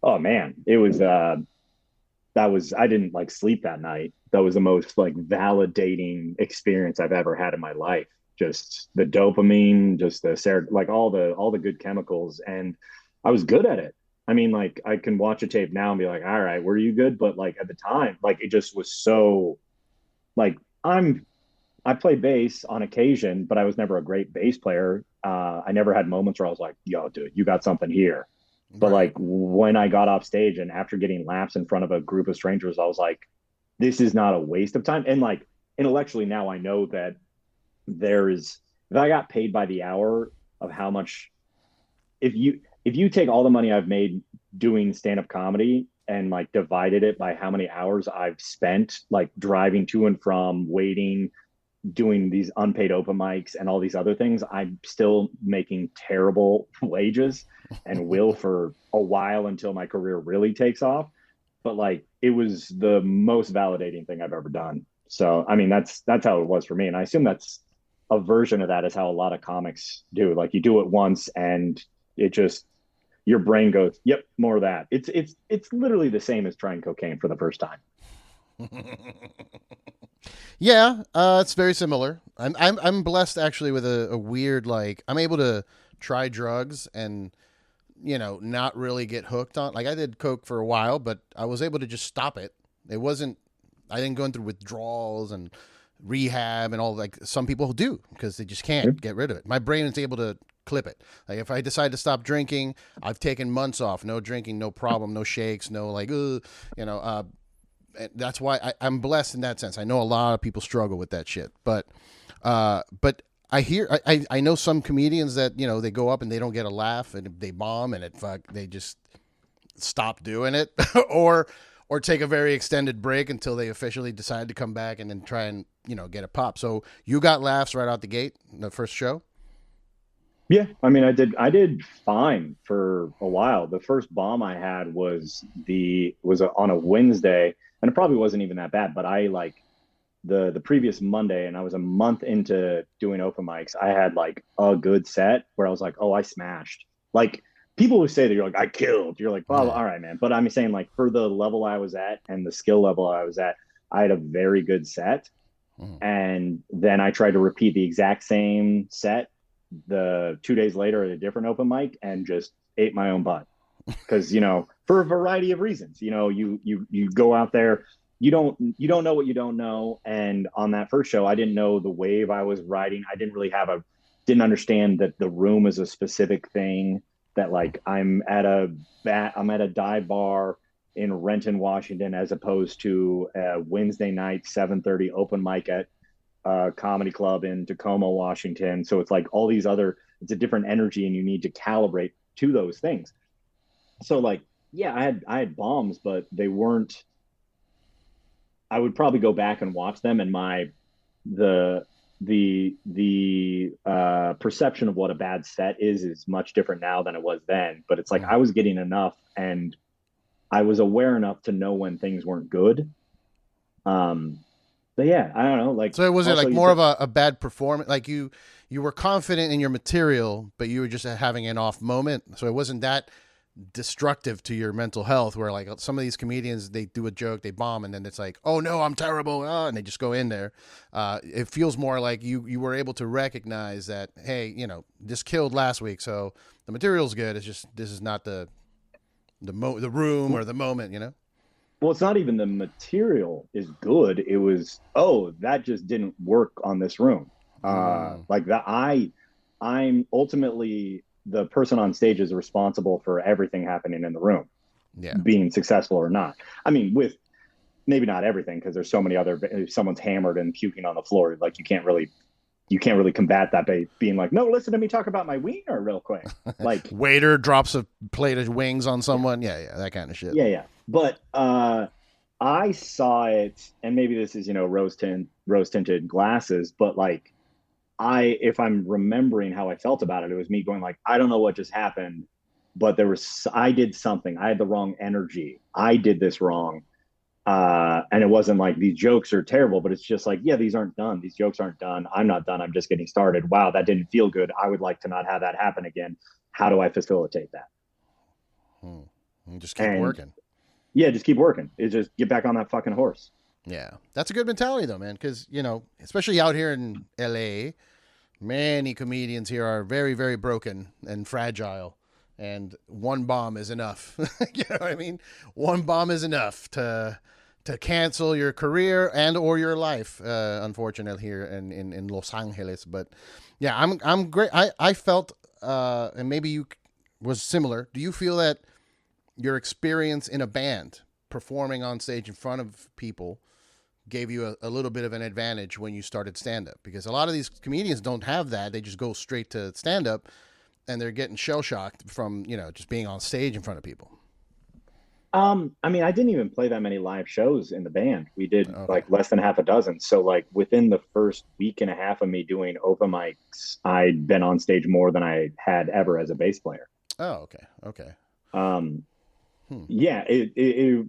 oh man, it was that was I didn't like sleep that night. That was the most like validating experience I've ever had in my life. Just the dopamine, just like all the good chemicals, and I was good at it. I mean, like I can watch a tape now and be like, all right, were you good? But like at the time, like it just was so like I play bass on occasion, but I was never a great bass player. I never had moments where I was like, yo, dude, you got something here. But Right. like when I got off stage and after getting laps in front of a group of strangers, I was like, this is not a waste of time. And like intellectually now I know that if I got paid by the hour of how much if you take all the money I've made doing stand-up comedy and like divided it by how many hours I've spent like driving to and from, waiting, doing these unpaid open mics and all these other things, I'm still making terrible wages and will for a while until my career really takes off. But like it was the most validating thing I've ever done. So I mean that's how it was for me. And I assume that's a version of that is how a lot of comics do. Like you do it once and it just your brain goes, yep, more of that. It's literally the same as trying cocaine for the first time. Yeah, it's very similar. I'm blessed actually with a weird like I'm able to try drugs and not really get hooked on. Like I did coke for a while, but I was able to just stop it. It wasn't. I didn't go through withdrawals and rehab and all like some people do because they just can't get rid of it. My brain is able to clip it. Like if I decide to stop drinking, I've taken months off, no drinking, no problem, no shakes, no like, that's why I'm blessed in that sense. I know a lot of people struggle with that shit, but I know some comedians that they go up and they don't get a laugh and they bomb and they just stop doing it or take a very extended break until they officially decide to come back and then try and get a pop. So you got laughs right out the gate in the first show. Yeah, I mean, I did fine for a while. The first bomb I had on a Wednesday, and it probably wasn't even that bad. But I like the previous Monday, and I was a month into doing open mics. I had like a good set where I was like, oh, I smashed. Like people who say that you're like I killed, you're like, well, Yeah. all right, man. But I'm saying like for the level I was at and the skill level I was at, I had a very good set. Mm. And then I tried to repeat the exact same set the 2 days later at a different open mic and just ate my own butt because for a variety of reasons. You go out there, you don't know what you don't know. And on that first show I didn't know the wave I was riding. I didn't understand that the room is a specific thing, that like I'm at a dive bar in Renton, Washington, as opposed to a Wednesday night 7:30 open mic at comedy club in Tacoma, Washington. So it's like all these it's a different energy and you need to calibrate to those things. So like, yeah, I had bombs, but they weren't, I would probably go back and watch them and the, the perception of what a bad set is much different now than it was then. But it's like, Mm. I was getting enough and I was aware enough to know when things weren't good. Um, but yeah, I don't know. Like So was it also like you more said, of a bad performance? Like you were confident in your material, but you were just having an off moment. So it wasn't that destructive to your mental health where like some of these comedians they do a joke, they bomb, and then it's like, oh no, I'm terrible, and they just go in there. It feels more like you were able to recognize that, hey, this killed last week, so the material's good. It's just this is not the room or the moment. well, it's not even the material is good. It was, oh, that just didn't work on this room. Mm, Like that, I'm ultimately the person on stage is responsible for everything happening in the room, yeah. being successful or not. I mean, with maybe not everything, because there's so many other. If someone's hammered and puking on the floor, like you can't really combat that by being like, no, listen to me talk about my wiener real quick. Like, Waiter drops a plate of wings on someone. Yeah, yeah, that kind of shit. yeah. But I saw it, and maybe this is rose tinted glasses, but like if I'm remembering how I felt about it, it was me going like, I don't know what just happened, but I did something. I had the wrong energy. I did this wrong. And it wasn't like these jokes are terrible, but it's just like, yeah, these aren't done. These jokes aren't done. I'm not done. I'm just getting started. Wow, that didn't feel good. I would like to not have that happen again. How do I facilitate that? And just keep And working. yeah, just keep working. It's just get back on that fucking horse. Yeah, that's a good mentality though, man. Because especially out here in LA, many comedians here are very, very broken and fragile, and one bomb is enough. You know what I mean? One bomb is enough to cancel your career and or your life. Unfortunately, here in Los Angeles, but yeah, I'm great. I felt, and maybe you was similar. Do you feel that your experience in a band performing on stage in front of people gave you a little bit of an advantage when you started stand up? Because a lot of these comedians don't have that. They just go straight to stand up and they're getting shell shocked from, just being on stage in front of people. I mean, I didn't even play that many live shows in the band. We did Okay. like less than half a dozen. So like within the first week and a half of me doing open mics, I'd been on stage more than I had ever as a bass player. Oh, okay. Okay. Um, Hmm. yeah, it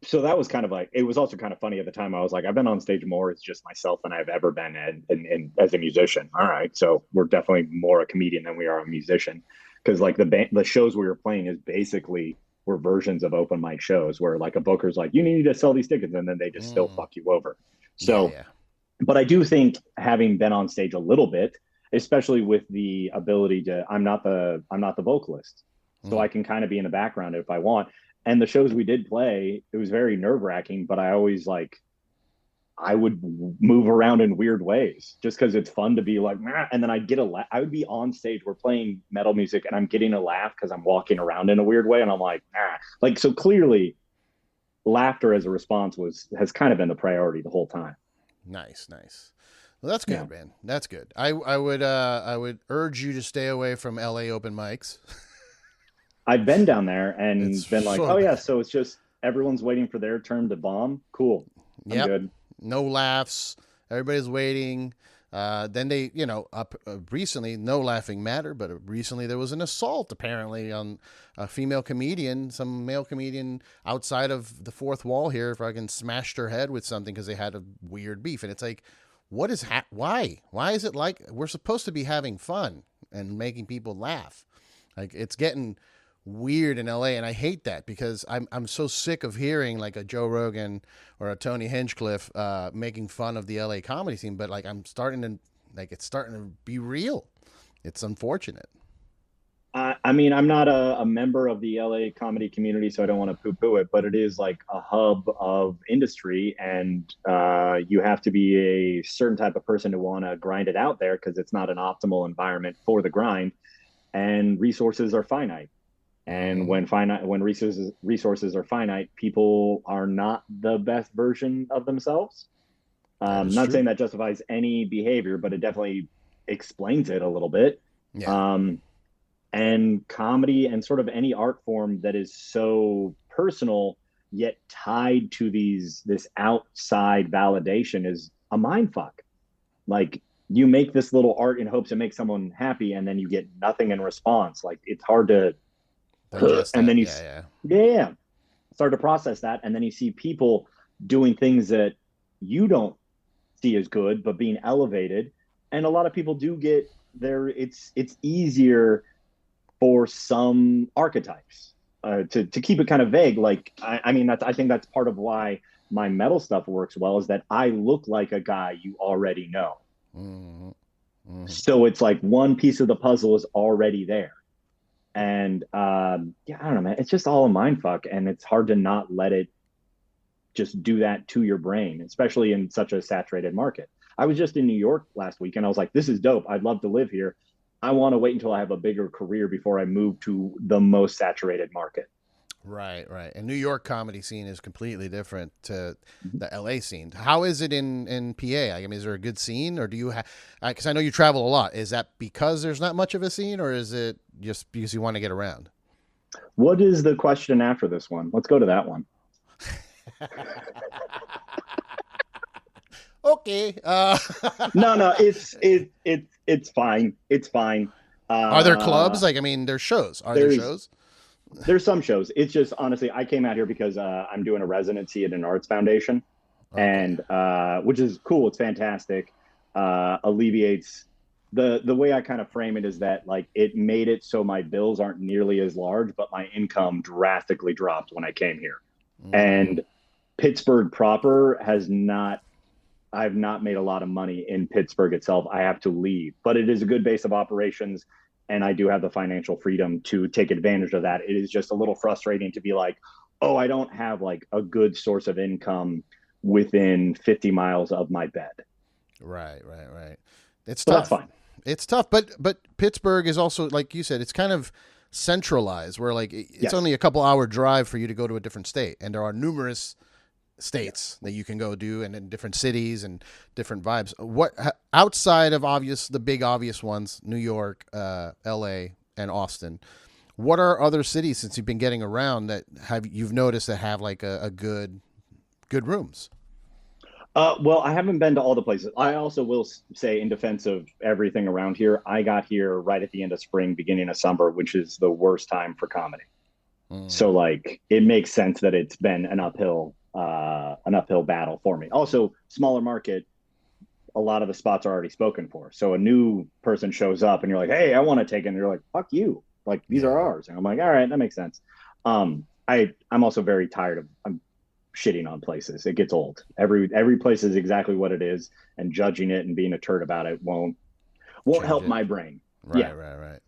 so that was kind of like, it was also kind of funny at the time. I was like, I've been on stage more as just myself than I've ever been in as a musician. All right, so we're definitely more a comedian than we are a musician, because like the shows we were playing is basically were versions of open mic shows where like a booker's like, you need to sell these tickets, and then they just still Mm. fuck you over. Yeah, So, yeah. but I do think having been on stage a little bit, especially with the ability to, I'm not the vocalist, so Mm. I can kind of be in the background if I want. And the shows we did play, it was very nerve wracking, but I always like, I would move around in weird ways just because it's fun to be like, nah, and then I'd get a laugh. I would be on stage, we're playing metal music, and I'm getting a laugh because I'm walking around in a weird way, and I'm like, ah, like so clearly, laughter as a response has kind of been the priority the whole time. Nice, nice. Well, that's Yeah, good, man. That's good. I would urge you to stay away from LA open mics. I've been down there It's and been like, so oh yeah, bad. so it's just everyone's waiting for their turn to bomb. Cool, I'm Yep. good. No laughs. Everybody's waiting. Then they, up recently, no laughing matter, but recently there was an assault apparently on a female comedian, some male comedian outside of the fourth wall here, fucking smashed her head with something because they had a weird beef. And it's like, what is, why? Why is it like we're supposed to be having fun and making people laugh? Like it's getting weird in LA, and I hate that because I'm so sick of hearing like a Joe Rogan or a Tony Hinchcliffe making fun of the LA comedy scene. But like I'm starting to like it's starting to be real. It's unfortunate. I mean, I'm not a member of the LA comedy community, so I don't want to poo-poo it, but it is like a hub of industry, and you have to be a certain type of person to want to grind it out there because it's not an optimal environment for the grind, and resources are finite. And Mm-hmm. when resources are finite, people are not the best version of themselves. That is Not true. saying that justifies any behavior, but it definitely explains it a little bit. Yeah, Um, and comedy and sort of any art form that is so personal yet tied to this outside validation is a mind fuck. Like you make this little art in hopes to make someone happy, and then you get nothing in response. Like it's hard to, digest and that. then Yeah, yeah. yeah, start to process that, and then you see people doing things that you don't see as good, but being elevated. And a lot of people do get there. It's easier for some archetypes. To keep it kind of vague, like I mean, I think that's part of why my metal stuff works well is that I look like a guy you already know. Mm-hmm. Mm-hmm. So it's like one piece of the puzzle is already there. And yeah, I don't know, man. It's just all a mind fuck, and it's hard to not let it just do that to your brain, especially in such a saturated market. I was just in New York last week, and I was like, this is dope. I'd love to live here. I want to wait until I have a bigger career before I move to the most saturated market. Right, right. And New York comedy scene is completely different to the LA scene. How is it in PA? I mean, is there a good scene, or do you have? Because I know you travel a lot. Is that because there's not much of a scene, or is it just because you want to get around? What is the question after this one? Let's go to that one. Okay. No, no, it's fine. It's fine. Are there clubs? Uh, Like, I mean, there's shows. Are there there's shows? There's some shows. It's just honestly, I came out here because I'm doing a residency at an arts foundation, Okay. and which is cool. It's fantastic. Alleviates the way I kind of frame it is that like it made it so my bills aren't nearly as large, but my income drastically dropped when I came here. Mm, And Pittsburgh proper has not. I've not made a lot of money in Pittsburgh itself. I have to leave, but it is a good base of operations, and I do have the financial freedom to take advantage of that. It is just a little frustrating to be like, oh, I don't have like a good source of income within 50 miles of my bed. right, right, right. It's But that's tough. fine. It's tough, but Pittsburgh is also, like you said, it's kind of centralized where like it's Yes. only a couple hour drive for you to go to a different state, and there are numerous states that you can go do, and in different cities and different vibes. What outside of obvious the big obvious ones, New York, L.A. and Austin, what are other cities since you've been getting around that have you've noticed that have like a good rooms? Well, I haven't been to all the places. I also will say, in defense of everything around here, I got here right at the end of spring, beginning of summer, which is the worst time for comedy. So, Mm, like, it makes sense that it's been an uphill battle for me. Also, smaller market, a lot of the spots are already spoken for. So a new person shows up, and you're like, "Hey, I want to take it." And they're like, "Fuck you!" Like these are yeah. ours. And I'm like, "All right, that makes sense." I'm also very tired of I'm shitting on places. It gets old. Every place is exactly what it is, and judging it and being a turd about it won't Change help it. my brain. Right, Yeah. right,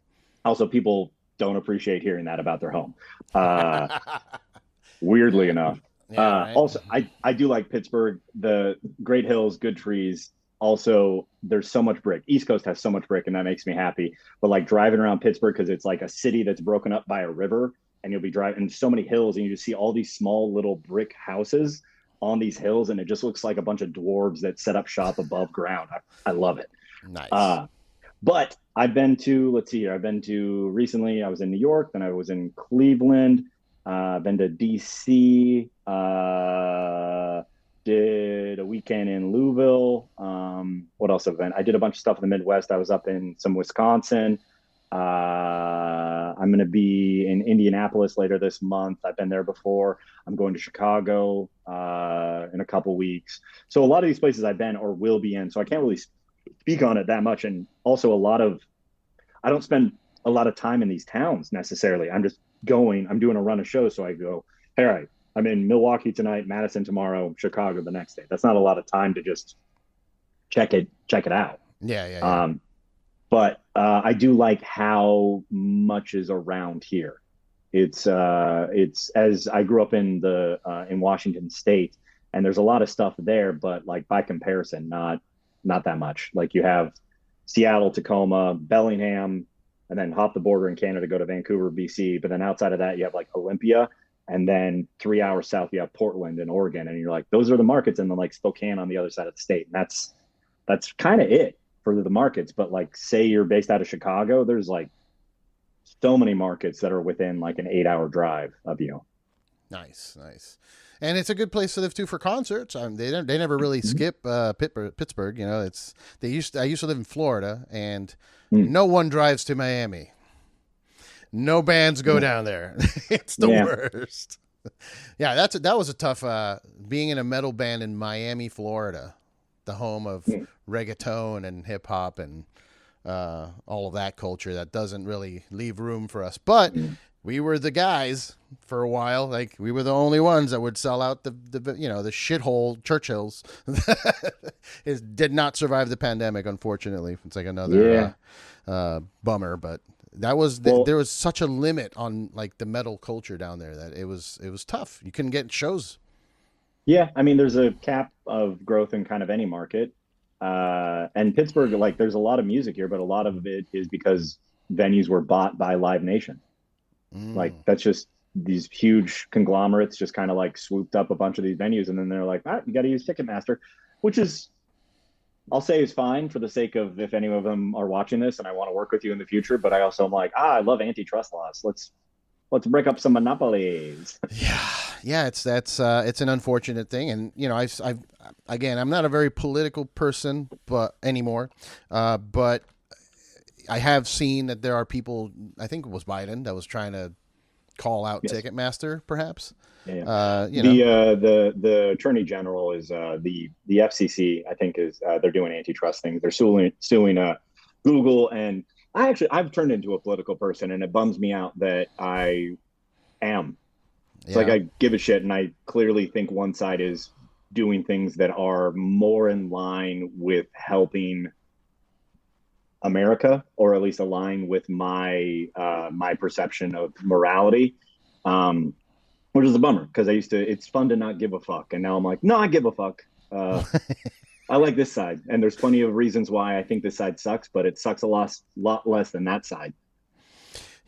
Also, people don't appreciate hearing that about their home. right. Weirdly Yeah. enough. Yeah, right. Also, I do like Pittsburgh. The great hills, good trees. Also, there's so much brick. East Coast has so much brick, and that makes me happy. But like driving around Pittsburgh because it's like a city that's broken up by a river, and you'll be driving and so many hills, and you just see all these small little brick houses on these hills, and it just looks like a bunch of dwarves that set up shop above ground. I love it. Nice. Uh, but I've been to, let's see here, I've been to recently, I was in New York, then I was in Cleveland, I've been to DC, did a weekend in Louisville. What else have I been? I did a bunch of stuff in the Midwest. I was up in some Wisconsin. I'm going to be in Indianapolis later this month. I've been there before. I'm going to Chicago in a couple weeks. So a lot of these places I've been or will be in. So I can't really speak on it that much. And also I don't spend a lot of time in these towns necessarily. I'm just going, I'm doing a run of shows. So I go, hey, all right, I'm in Milwaukee tonight, Madison tomorrow, Chicago the next day. That's not a lot of time to just check it out. Yeah, yeah, yeah. Um, but I do like how much is around here. It's as I grew up in Washington State, and there's a lot of stuff there, but like by comparison, not that much. Like you have Seattle, Tacoma, Bellingham, and then hop the border in Canada, go to Vancouver, BC. But then outside of that, you have like Olympia, and then 3 hours south, you have Portland and Oregon, and you're like, those are the markets, and then like Spokane on the other side of the state, and that's kind of it for the markets. But like, say you're based out of Chicago, there's like so many markets that are within like an 8 hour drive of you. Nice, nice. And it's a good place to live too for concerts. They never really Mm-hmm. skip Pittsburgh. You know, it's they used I used to live in Florida, and Mm. no one drives to Miami. No bands go Yeah. down there. It's the Yeah. worst. Yeah, that was a tough being in a metal band in Miami, Florida, the home of Mm. reggaeton and hip hop and all of that culture that doesn't really leave room for us. But Mm. we were the guys for a while. Like we were the only ones that would sell out the the shithole Churchills. It did not survive the pandemic, unfortunately. It's like another Yeah. bummer, but Well, there was such a limit on like the metal culture down there that it was tough. You couldn't get shows. yeah, I mean, there's a cap of growth in kind of any market. And Pittsburgh, like, there's a lot of music here, but a lot of it is because venues were bought by Live Nation. Like, Mm. that's just these huge conglomerates just kind of like swooped up a bunch of these venues, and then they're like, you got to use Ticketmaster, which is, I'll say, is fine for the sake of if any of them are watching this and I want to work with you in the future. But I also am like, I love antitrust laws. Let's break up some monopolies. Yeah, yeah, it's an unfortunate thing, and I've again, I'm not a very political person, but anymore, but I have seen that there are people. I think it was Biden that was trying to call out Yes. Ticketmaster, perhaps. Yeah. You know, The attorney general is the FCC. I think is they're doing antitrust things. They're suing Google, and I've turned into a political person, and it bums me out that I am. It's like yeah, I give a shit, and I clearly think one side is doing things that are more in line with helping America, or at least align with my perception of morality. Um, which is a bummer because it's fun to not give a fuck. And now I'm like, no, I give a fuck. I like this side. And there's plenty of reasons why I think this side sucks, but it sucks a lot less than that side.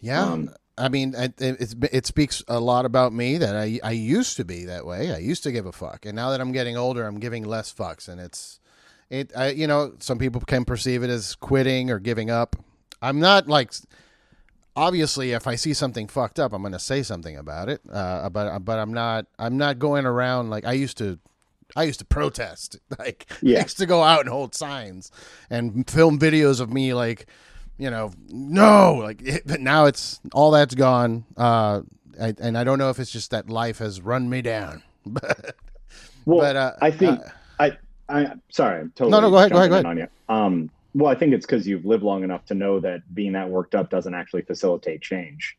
yeah. I mean, it speaks a lot about me that I used to be that way. I used to give a fuck, and now that I'm getting older, I'm giving less fucks, and you know, some people can perceive it as quitting or giving up. I'm not like, obviously, if I see something fucked up, I'm going to say something about it. But I'm not going around like I used to. I used to protest. Like, I used to go out and hold signs and film videos of me, like, you know, no, like, but now it's all that's gone. And I don't know if it's just that life has run me down. But I think I sorry, I'm totally no, go ahead, jumping in on you. Well, I think it's because you've lived long enough to know that being that worked up doesn't actually facilitate change,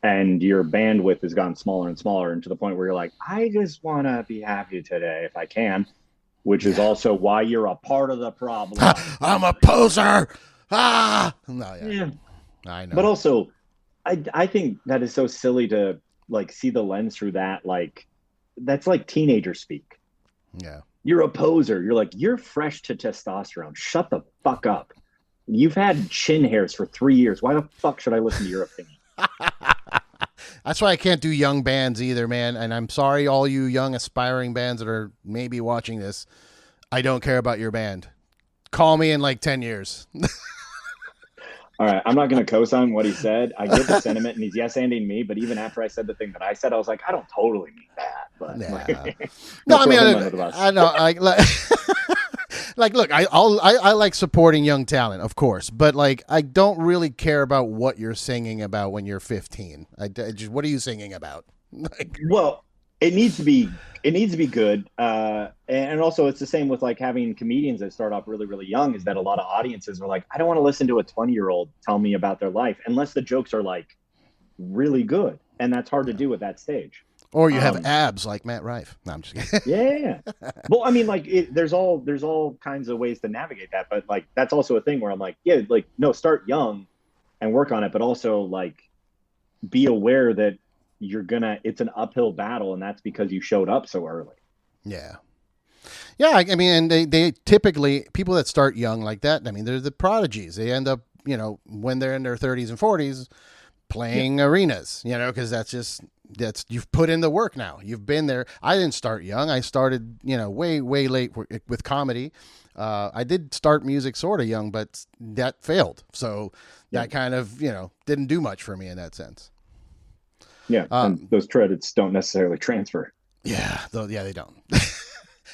and your bandwidth has gotten smaller and smaller, and to the point where you're like, I just want to be happy today if I can, which is also why you're a part of the problem. I'm a poser. No, yeah, I know. But also, I think that is so silly to like see the lens through that. Like, that's like teenager speak. Yeah. You're a poser. You're like, you're fresh to testosterone. Shut the fuck up. You've had chin hairs for 3 years. Why the fuck should I listen to your opinion? That's why I can't do young bands either, man. And I'm sorry, all you young aspiring bands that are maybe watching this. I don't care about your band. Call me in like 10 years. All right, I'm not going to co-sign what he said. I get the sentiment, and he's yes-anding me. But even after I said the thing that I said, I was like, I don't totally mean that. But yeah. No, I mean, I know, like, look, I like supporting young talent, of course, but like, I don't really care about what you're singing about when you're 15. What are you singing about? Like, well, it needs to be good, and also it's the same with like having comedians that start off really, really young. Is that a lot of audiences are like, I don't want to listen to a 20-year-old tell me about their life unless the jokes are like really good, and that's hard to do at that stage. Or you have abs like Matt Rife. No, I'm just kidding. Yeah. Well, I mean, like, there's all kinds of ways to navigate that, but like that's also a thing where I'm like, yeah, like, no, start young and work on it, but also like be aware that it's an uphill battle, and that's because you showed up so early. Yeah. Yeah, I mean, and they typically, people that start young like that, I mean, they're the prodigies. They end up, you know, when they're in their 30s and 40s playing arenas, you know, because you've put in the work now. You've been there. I didn't start young. I started, you know, way, way late with comedy. I did start music sort of young, but that failed. So that kind of, you know, didn't do much for me in that sense. Yeah, and those credits don't necessarily transfer. Yeah, they don't.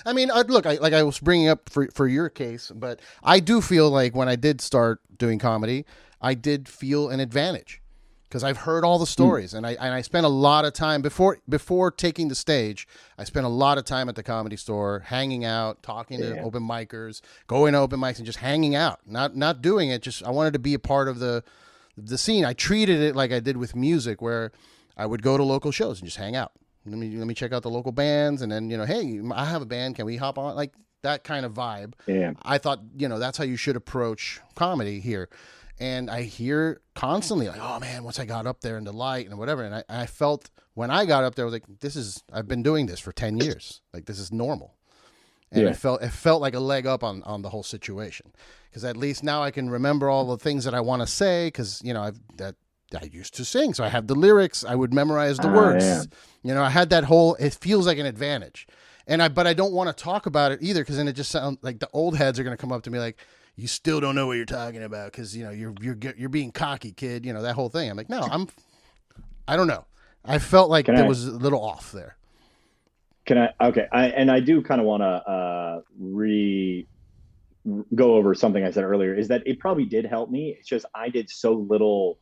I mean, look, I was bringing up for your case, but I do feel like when I did start doing comedy, I did feel an advantage because I've heard all the stories, and I spent a lot of time before taking the stage. I spent a lot of time at the Comedy Store, hanging out, talking to open micers, going to open mics, and just hanging out, not doing it. Just I wanted to be a part of the scene. I treated it like I did with music, where I would go to local shows and just hang out. Let me check out the local bands, and then, you know, hey, I have a band. Can we hop on? Like that kind of vibe. Yeah. I thought, you know, that's how you should approach comedy here. And I hear constantly like, oh man, once I got up there in the light and whatever. And I felt when I got up there, I was like, I've been doing this for 10 years. Like, this is normal. And it felt like a leg up on the whole situation. Because at least now I can remember all the things that I want to say. Because, you know, I used to sing, so I have the lyrics. I would memorize the words. Yeah. You know, I had that whole. It feels like an advantage, but I don't want to talk about it either, because then it just sounds like the old heads are going to come up to me like, "You still don't know what you're talking about because, you know, you're being cocky, kid." You know, that whole thing. I'm like, no, I don't know. I felt like there was a little off there. Okay, I do kind of want to go over something I said earlier. Is that it probably did help me. It's just I did so little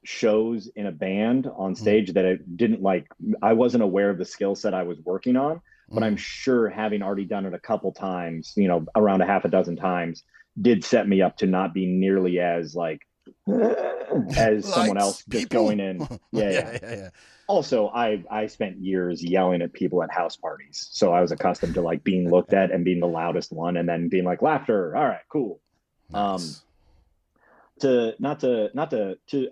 shows in a band on stage that I didn't like. I wasn't aware of the skill set I was working on, but I'm sure having already done it a couple times, around a half a dozen times, did set me up to not be nearly as like as someone else just people. going in. Yeah. Also, I spent years yelling at people at house parties, so I was accustomed to like being looked at and being the loudest one, and then being like laughter. All right, cool. Nice. To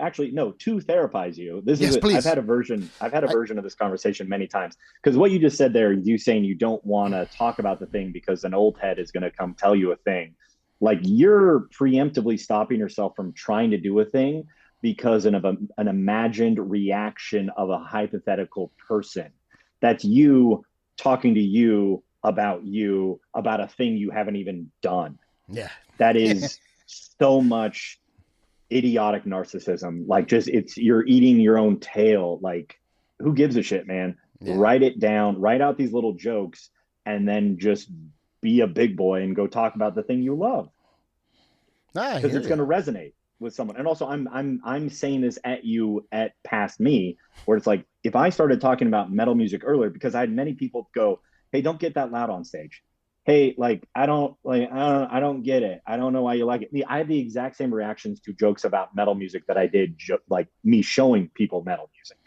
actually no, to therapize you. This Yes, is please. I've had a version of this conversation many times, because what you just said there, you saying you don't want to talk about the thing because an old head is going to come tell you a thing. Like, you're preemptively stopping yourself from trying to do a thing because of an imagined reaction of a hypothetical person. That's you talking to you about a thing you haven't even done. Yeah. That is so much idiotic narcissism. Like, just, you're eating your own tail. Like, who gives a shit, man? Yeah. Write it down, write out these little jokes, and then just be a big boy and go talk about the thing you love, because it's going to resonate with someone. And also, I'm saying this at past me, where it's like, if I started talking about metal music earlier, because I had many people go, hey, don't get that loud on stage. Hey, I don't get it. I don't know why you like it. I have the exact same reactions to jokes about metal music that I did like me showing people metal music.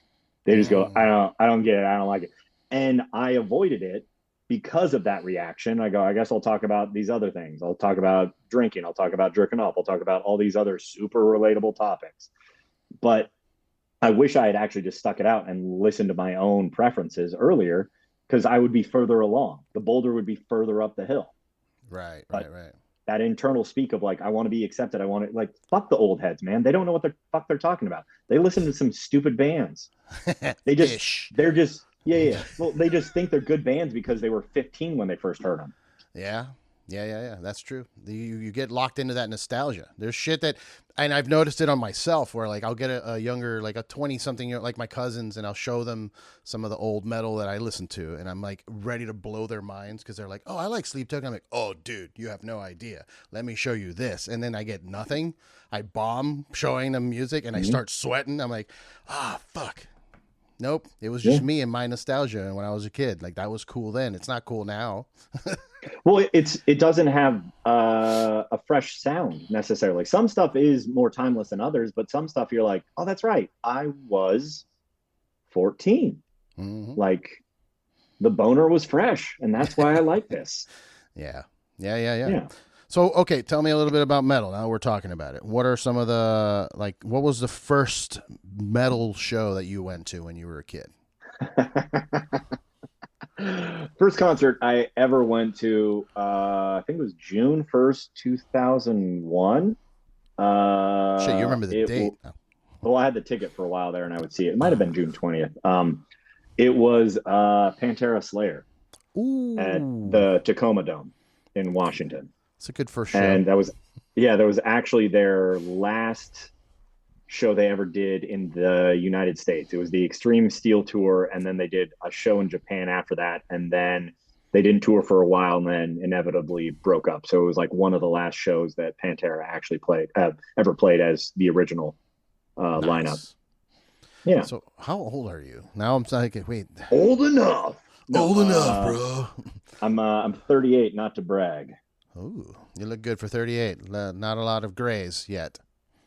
They just go, I don't get it. I don't like it. And I avoided it because of that reaction. I go, I guess I'll talk about these other things. I'll talk about drinking. I'll talk about jerking off. I'll talk about all these other super relatable topics. But I wish I had actually just stuck it out and listened to my own preferences earlier, because I would be further along. The boulder would be further up the hill. Right. That internal speak of like, I want to be accepted. I want to, like, fuck the old heads, man. They don't know what the fuck they're talking about. They listen to some stupid bands. They're just, yeah. Well, they just think they're good bands because they were 15 when they first heard them. Yeah. That's true. You get locked into that nostalgia. There's shit that, and I've noticed it on myself, where like I'll get a younger, like a 20-something year, like my cousins, and I'll show them some of the old metal that I listen to, and I'm like ready to blow their minds, because they're like, oh, I like Sleep Token. I'm like, oh, dude, you have no idea. Let me show you this. And then I get nothing. I bomb showing them music, and I start sweating. I'm like, fuck. Nope. It was just me and my nostalgia. And when I was a kid, like, that was cool then. It's not cool now. Well, it doesn't have a fresh sound necessarily. Some stuff is more timeless than others, but some stuff you're like, oh, that's right, I was 14. Like, the boner was fresh, and that's why I like this. Yeah. So, okay, tell me a little bit about metal. Now we're talking about it. What are some of the, like, what was the first metal show that you went to when you were a kid? First concert I ever went to, I think it was June 1st, 2001. Shit, you remember the date? Well, I had the ticket for a while there, and I would see it. It might have been June 20th. It was Pantera Slayer at the Tacoma Dome in Washington. It's a good first show. And that was actually their last show they ever did in the United States. It was the Extreme Steel tour, and then they did a show in Japan after that, and then they didn't tour for a while, and then inevitably broke up. So it was like one of the last shows that Pantera actually ever played as the original lineup. Yeah. So how old are you now? I'm like, wait, old enough. Old enough, bro. I'm 38, not to brag. Ooh, you look good for 38. Not a lot of grays yet.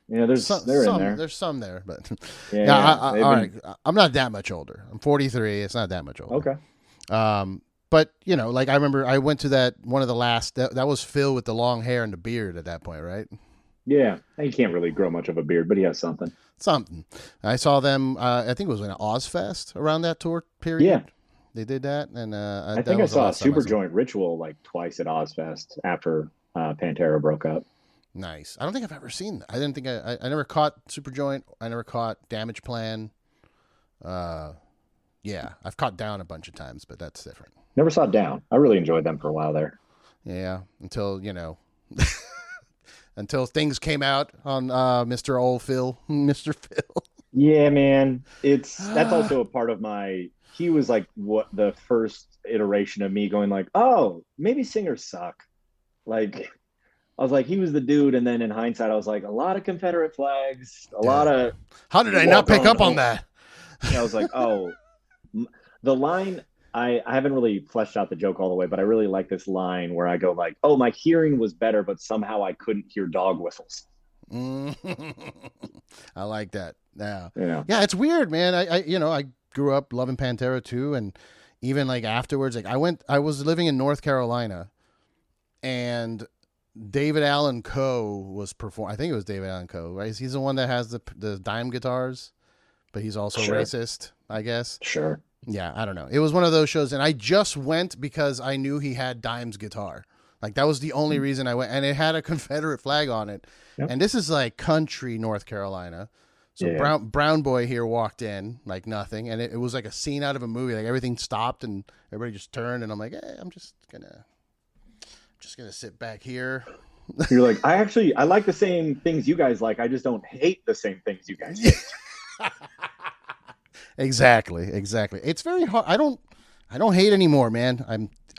Yeah, there's some in there. There's some there, but all right. I'm not that much older. I'm 43. It's not that much older. Okay. But like I remember I went to that one of the last that was Phil with the long hair and the beard at that point, right? Yeah, he can't really grow much of a beard, but he has something. I saw them. I think it was in Ozfest around that tour period. Yeah. They did that, and I think I saw Superjoint Ritual like twice at Ozfest after Pantera broke up. Nice. I don't think I've ever seen that. I didn't think I never caught Superjoint. I never caught Damage Plan. Yeah, I've caught Down a bunch of times, but that's different. Never saw Down. I really enjoyed them for a while there. Yeah, until until things came out on Mr. Old Phil, Mr. Phil. Yeah, man. That's also a part of my. He was like what the first iteration of me going like, oh, maybe singers suck. Like, I was like, he was the dude. And then in hindsight, I was like, a lot of Confederate flags, a lot Dude, of how did I not walk pick on up on home. that? Yeah, I was like, oh, the line. I haven't really fleshed out the joke all the way, but I really like this line where I go like, "Oh, my hearing was better, but somehow I couldn't hear dog whistles." Mm. I like that. Yeah, You know, yeah, it's weird, man. I grew up loving Pantera too, and even like afterwards, like I was living in North Carolina, and David Allan Coe was perform. I think it was David Allan Coe, right? He's the one that has the dime guitars, but he's also sure, racist, I guess. sure. Yeah, I don't know. It was one of those shows, and I just went because I knew he had Dime's guitar. Like that was the only reason I went, and it had a Confederate flag on it. Yep. And this is like country North Carolina. So Yeah. brown boy here walked in like nothing, and it was like a scene out of a movie. Like everything stopped, and everybody just turned, and I'm like, hey, just gonna sit back here. You're like, I like the same things you guys like. I just don't hate the same things you guys hate. Exactly. It's very hard. I don't hate anymore, man.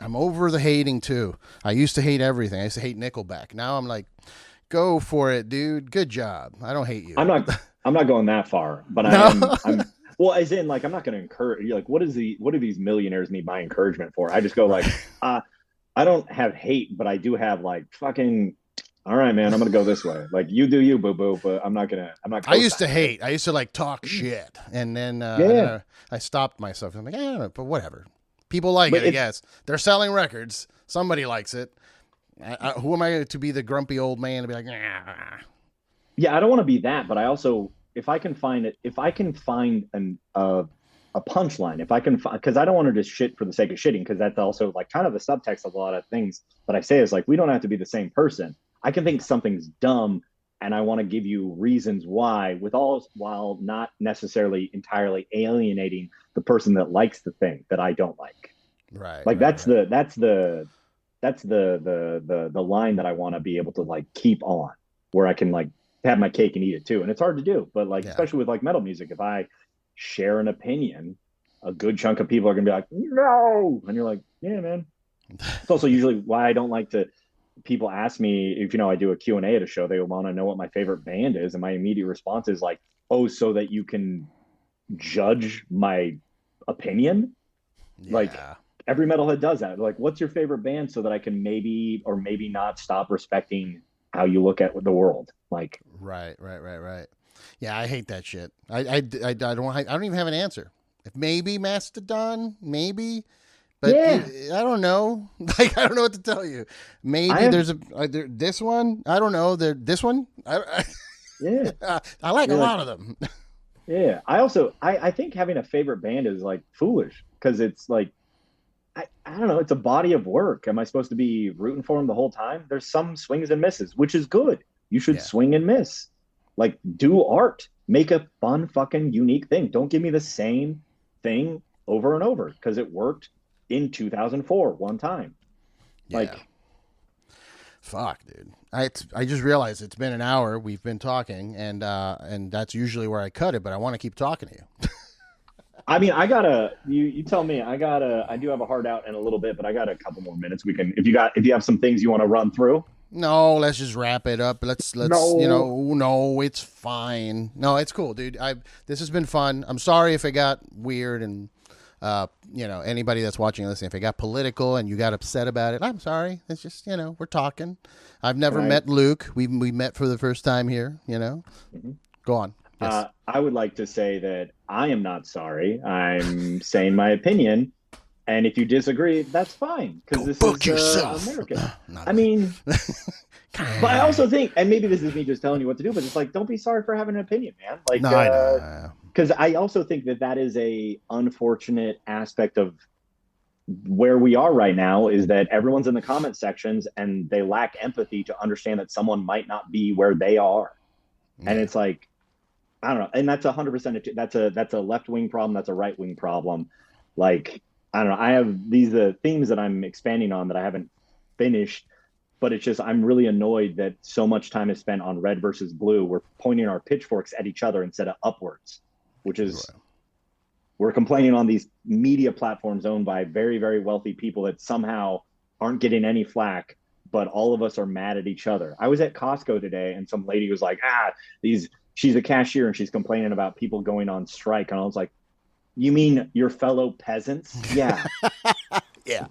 I'm over the hating too. I used to hate everything. I used to hate Nickelback. Now I'm like, go for it, dude. Good job. I don't hate you. I'm not going that far, but No. I'm well, as in like I'm not going to encourage. You're like, what do these millionaires need my encouragement for? I just go like, Right. uh, I don't have hate, but I do have like fucking. All right, man, I'm gonna go this way. Like you do you, boo boo, but I'm not. I used to Co-signing it. hate. I used to like talk shit, and then Yeah, I stopped myself. I'm like, I don't know, but whatever. People like but it, I it's guess. They're selling records. Somebody likes it. Who am I to be the grumpy old man to be like, nah. yeah. I don't want to be that, but I also if I can find a punchline, if I can because I don't want to just shit for the sake of shitting, because that's also like kind of the subtext of a lot of things that I say is like we don't have to be the same person. I can think something's dumb and I want to give you reasons why with all while not necessarily entirely alienating the person that likes the thing that I don't like. Right, Like right, right. that's the line that I want to be able to like keep on where I can like have my cake and eat it too. And it's hard to do, but like Yeah. especially with like metal music, if I share an opinion, a good chunk of people are gonna be like, no, and you're like, yeah, man. It's also usually why I don't like to. People ask me if I do a Q&A at a show, they want to know what my favorite band is, and my immediate response is like, oh, so that you can judge my opinion. Like Yeah. every metalhead does that. Like, what's your favorite band so that I can maybe or maybe not stop respecting how you look at the world? Like, Right. Yeah, I hate that shit. I don't even have an answer. If maybe Mastodon, maybe, but yeah, I don't know. Like I don't know what to tell you. I Maybe have, there's this one. I don't know. This one. yeah. I like a You're like, lot of them. yeah. I also, I think having a favorite band is like foolish because it's like, I don't know. It's a body of work. Am I supposed to be rooting for them the whole time? There's some swings and misses, which is good. You should Yeah. swing and miss. Like, do art. Make a fun, fucking unique thing. Don't give me the same thing over and over because it worked in 2004 one time. Yeah. Like, Fuck, dude. I just realized it's been an hour. We've been talking, and that's usually where I cut it. But I want to keep talking to you. I mean, I gotta, you tell me, I do have a hard out in a little bit, but I got a couple more minutes. We can, if you have some things you want to run through. No, let's just wrap it up. Let's No, no, it's fine. No, it's cool, dude. I This has been fun. I'm sorry if it got weird and anybody that's watching and listening, if it got political and you got upset about it, I'm sorry. It's just, we're talking. I've can never I? met Luke. We met for the first time here. Mhm. Go on. Yes. I would like to say that I am not sorry. I'm saying my opinion, and if you disagree, that's fine because Go this book is yourself. America. Not I really. mean, but I also think, and maybe this is me just telling you what to do, but it's like, don't be sorry for having an opinion, man. Like, No, I know. because I also think that that is a unfortunate aspect of where we are right now is that everyone's in the comment sections and they lack empathy to understand that someone might not be where they are, and Yeah. it's like I don't know, and that's 100%. That's a left wing problem. That's a right wing problem. Like I don't know. I have these themes that I'm expanding on that I haven't finished, but it's just I'm really annoyed that so much time is spent on red versus blue. We're pointing our pitchforks at each other instead of upwards, which is Right. we're complaining on these media platforms owned by very very wealthy people that somehow aren't getting any flack but all of us are mad at each other. I was at Costco today and some lady was like, she's a cashier and she's complaining about people going on strike. And I was like, you mean your fellow peasants? Yeah. Yeah.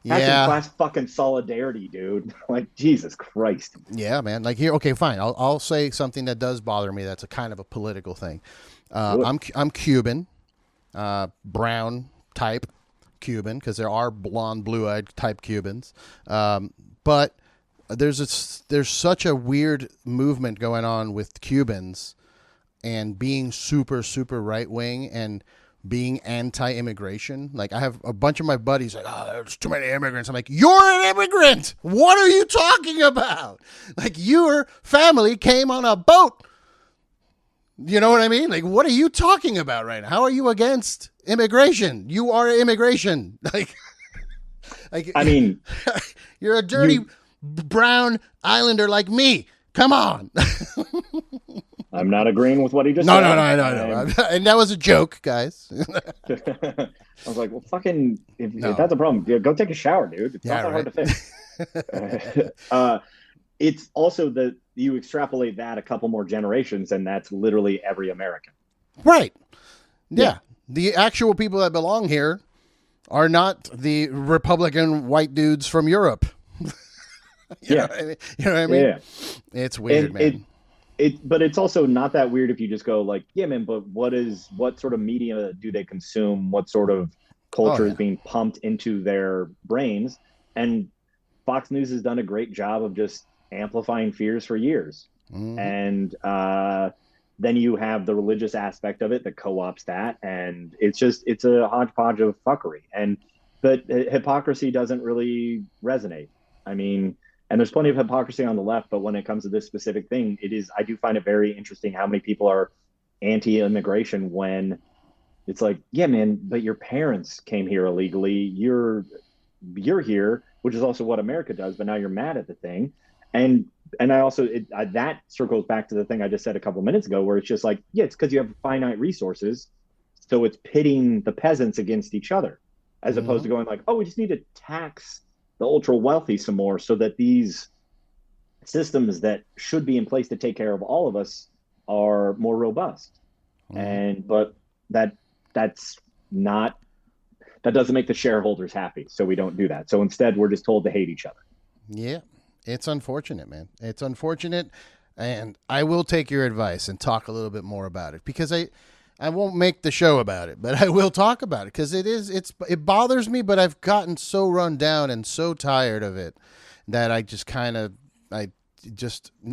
Have some Yeah. class fucking solidarity, dude. Like, Jesus Christ. Yeah, man. Like here, okay, fine. I'll say something that does bother me. That's a kind of a political thing. I'm Cuban, brown type Cuban, because there are blonde, blue-eyed type Cubans. But there's such a weird movement going on with Cubans and being super, super right wing and being anti-immigration. Like I have a bunch of my buddies like, oh, there's too many immigrants. I'm like, you're an immigrant. What are you talking about? Like your family came on a boat. You know what I mean? Like, what are you talking about right now? How are you against immigration? You are immigration. Like I mean, you're a dirty brown islander like me. Come on. I'm not agreeing with what he just No, said. I know. And that was a joke, guys. I was like, well, fucking, if that's a problem, go take a shower, dude. It's not that hard to fix. It's also that you extrapolate that a couple more generations, and that's literally every American. Right. Yeah. The actual people that belong here are not the Republican white dudes from Europe. You know what I mean? Yeah. It's weird, man. But it's also not that weird if you just go like, yeah, man, but what sort of media do they consume? What sort of culture is being pumped into their brains? And Fox News has done a great job of just amplifying fears for years. Mm-hmm. And then you have the religious aspect of it that co-ops that. And it's a hodgepodge of fuckery. But hypocrisy doesn't really resonate. I mean, and there's plenty of hypocrisy on the left, but when it comes to this specific thing, I do find it very interesting how many people are anti-immigration when it's like, yeah, man, but your parents came here illegally. You're here, which is also what America does, but now you're mad at the thing. And I also, that circles back to the thing I just said a couple minutes ago, where it's just like, yeah, it's because you have finite resources. So it's pitting the peasants against each other, as opposed to going like, oh, we just need to tax the ultra wealthy some more so that these systems that should be in place to take care of all of us are more robust. But that doesn't make the shareholders happy. So we don't do that. So instead we're just told to hate each other. Yeah. It's unfortunate, man. It's unfortunate. And I will take your advice and talk a little bit more about it, because I won't make the show about it, but I will talk about it, because it bothers me, but I've gotten so run down and so tired of it that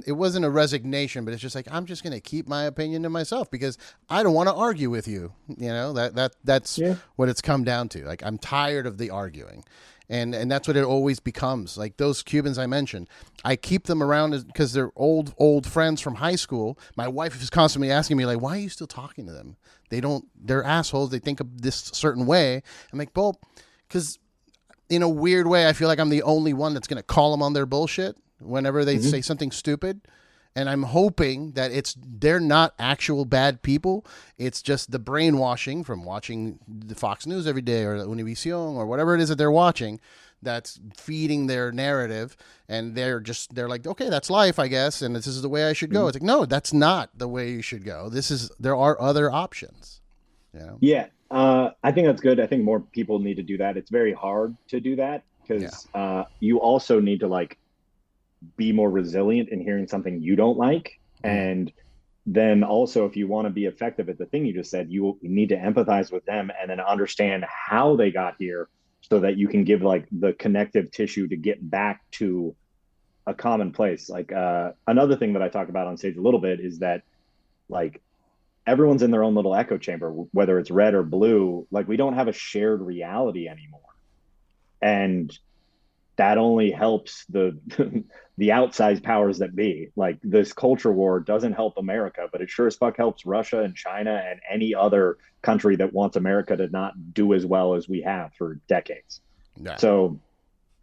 it wasn't a resignation, but it's just like, I'm just going to keep my opinion to myself because I don't want to argue with you. You know, that's what it's come down to. Like, I'm tired of the arguing. And that's what it always becomes. Like those Cubans I mentioned, I keep them around because they're old friends from high school. My wife is constantly asking me, like, why are you still talking to them? They're assholes. They think of this certain way. I'm like, well, because in a weird way, I feel like I'm the only one that's going to call them on their bullshit whenever they say something stupid. And I'm hoping that they're not actual bad people. It's just the brainwashing from watching the Fox News every day or Univision or whatever it is that they're watching that's feeding their narrative. And they're like, okay, that's life, I guess. And this is the way I should go. It's like, no, that's not the way you should go. There are other options. You know? Yeah. I think that's good. I think more people need to do that. It's very hard to do that because you also need to like be more resilient in hearing something you don't like. And then also, if you want to be effective at the thing you just said, you need to empathize with them and then understand how they got here so that you can give like the connective tissue to get back to a common place. Like another thing that I talk about on stage a little bit is that like everyone's in their own little echo chamber, whether it's red or blue. Like we don't have a shared reality anymore. And that only helps the outsized powers that be. Like this culture war doesn't help America, but it sure as fuck helps Russia and China and any other country that wants America to not do as well as we have for decades. Yeah. So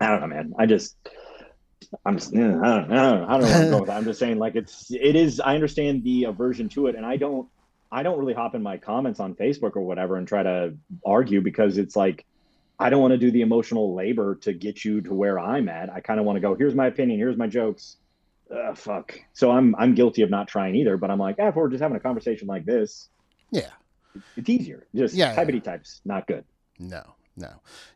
I don't know, man. I don't know where I'm going with that. I'm just saying like it is, I understand the aversion to it. And I don't really hop in my comments on Facebook or whatever and try to argue because it's like, I don't want to do the emotional labor to get you to where I'm at. I kind of want to go, here's my opinion, here's my jokes. Fuck. So I'm guilty of not trying either, but I'm like, if we're just having a conversation like this, Yeah. it's easier. Just Yeah. typity types, not good. No.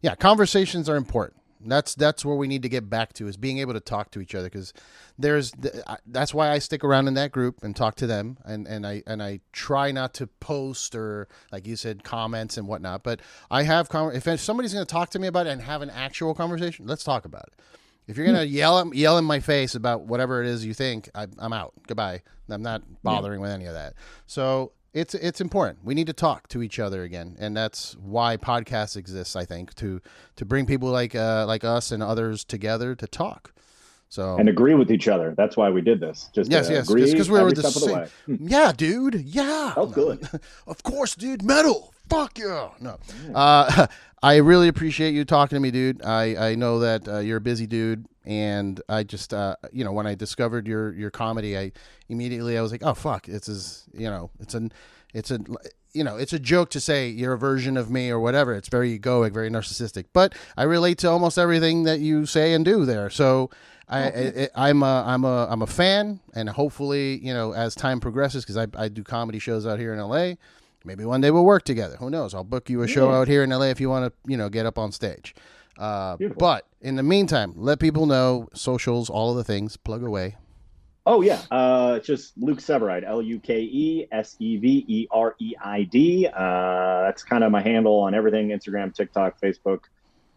Yeah, conversations are important. That's where we need to get back to, is being able to talk to each other, because that's why I stick around in that group and talk to them, and I try not to post or, like you said, comments and whatnot. But I have if somebody's going to talk to me about it and have an actual conversation, let's talk about it. If you're gonna yell in my face about whatever it is you think, I'm out. Goodbye. I'm not bothering with any of that. So it's important. We need to talk to each other again, and that's why podcasts exist. I think to bring people like us and others together to talk. So and agree with each other. That's why we did this. Just yes, agree because we were the step of the same. way. Yeah, dude. Yeah, Felt good. Of course, dude. Metal. Fuck yeah. No. I really appreciate you talking to me, dude. I know that you're a busy dude, and I just when I discovered your comedy, I was like, oh fuck, it's a joke to say you're a version of me or whatever. It's very egoic, very narcissistic, but I relate to almost everything that you say and do there. So I'm a fan, and hopefully, as time progresses, because I do comedy shows out here in LA. Maybe one day we'll work together. Who knows? I'll book you a show out here in LA if you want to, get up on stage. But in the meantime, let people know socials, all of the things. Plug away. Oh yeah, it's just Luke Severeid, LukeSevereid. That's kind of my handle on everything: Instagram, TikTok, Facebook,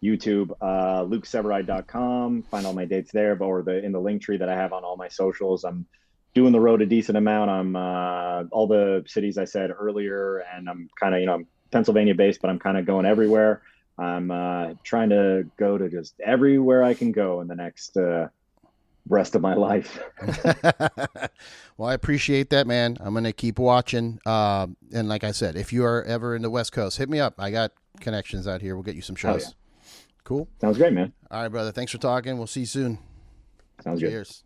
YouTube. LukeSevereid.com. Find all my dates there, or in the link tree that I have on all my socials. I'm doing the road a decent amount. I'm all the cities I said earlier, and I'm kind of I'm Pennsylvania based, but I'm kind of going everywhere. I'm trying to go to just everywhere I can go in the next rest of my life. Well, I appreciate that, man. I'm going to keep watching. And like I said, if you are ever in the West Coast, hit me up. I got connections out here. We'll get you some shows. Oh, yeah. Cool. Sounds great, man. All right, brother. Thanks for talking. We'll see you soon. Sounds good. Cheers.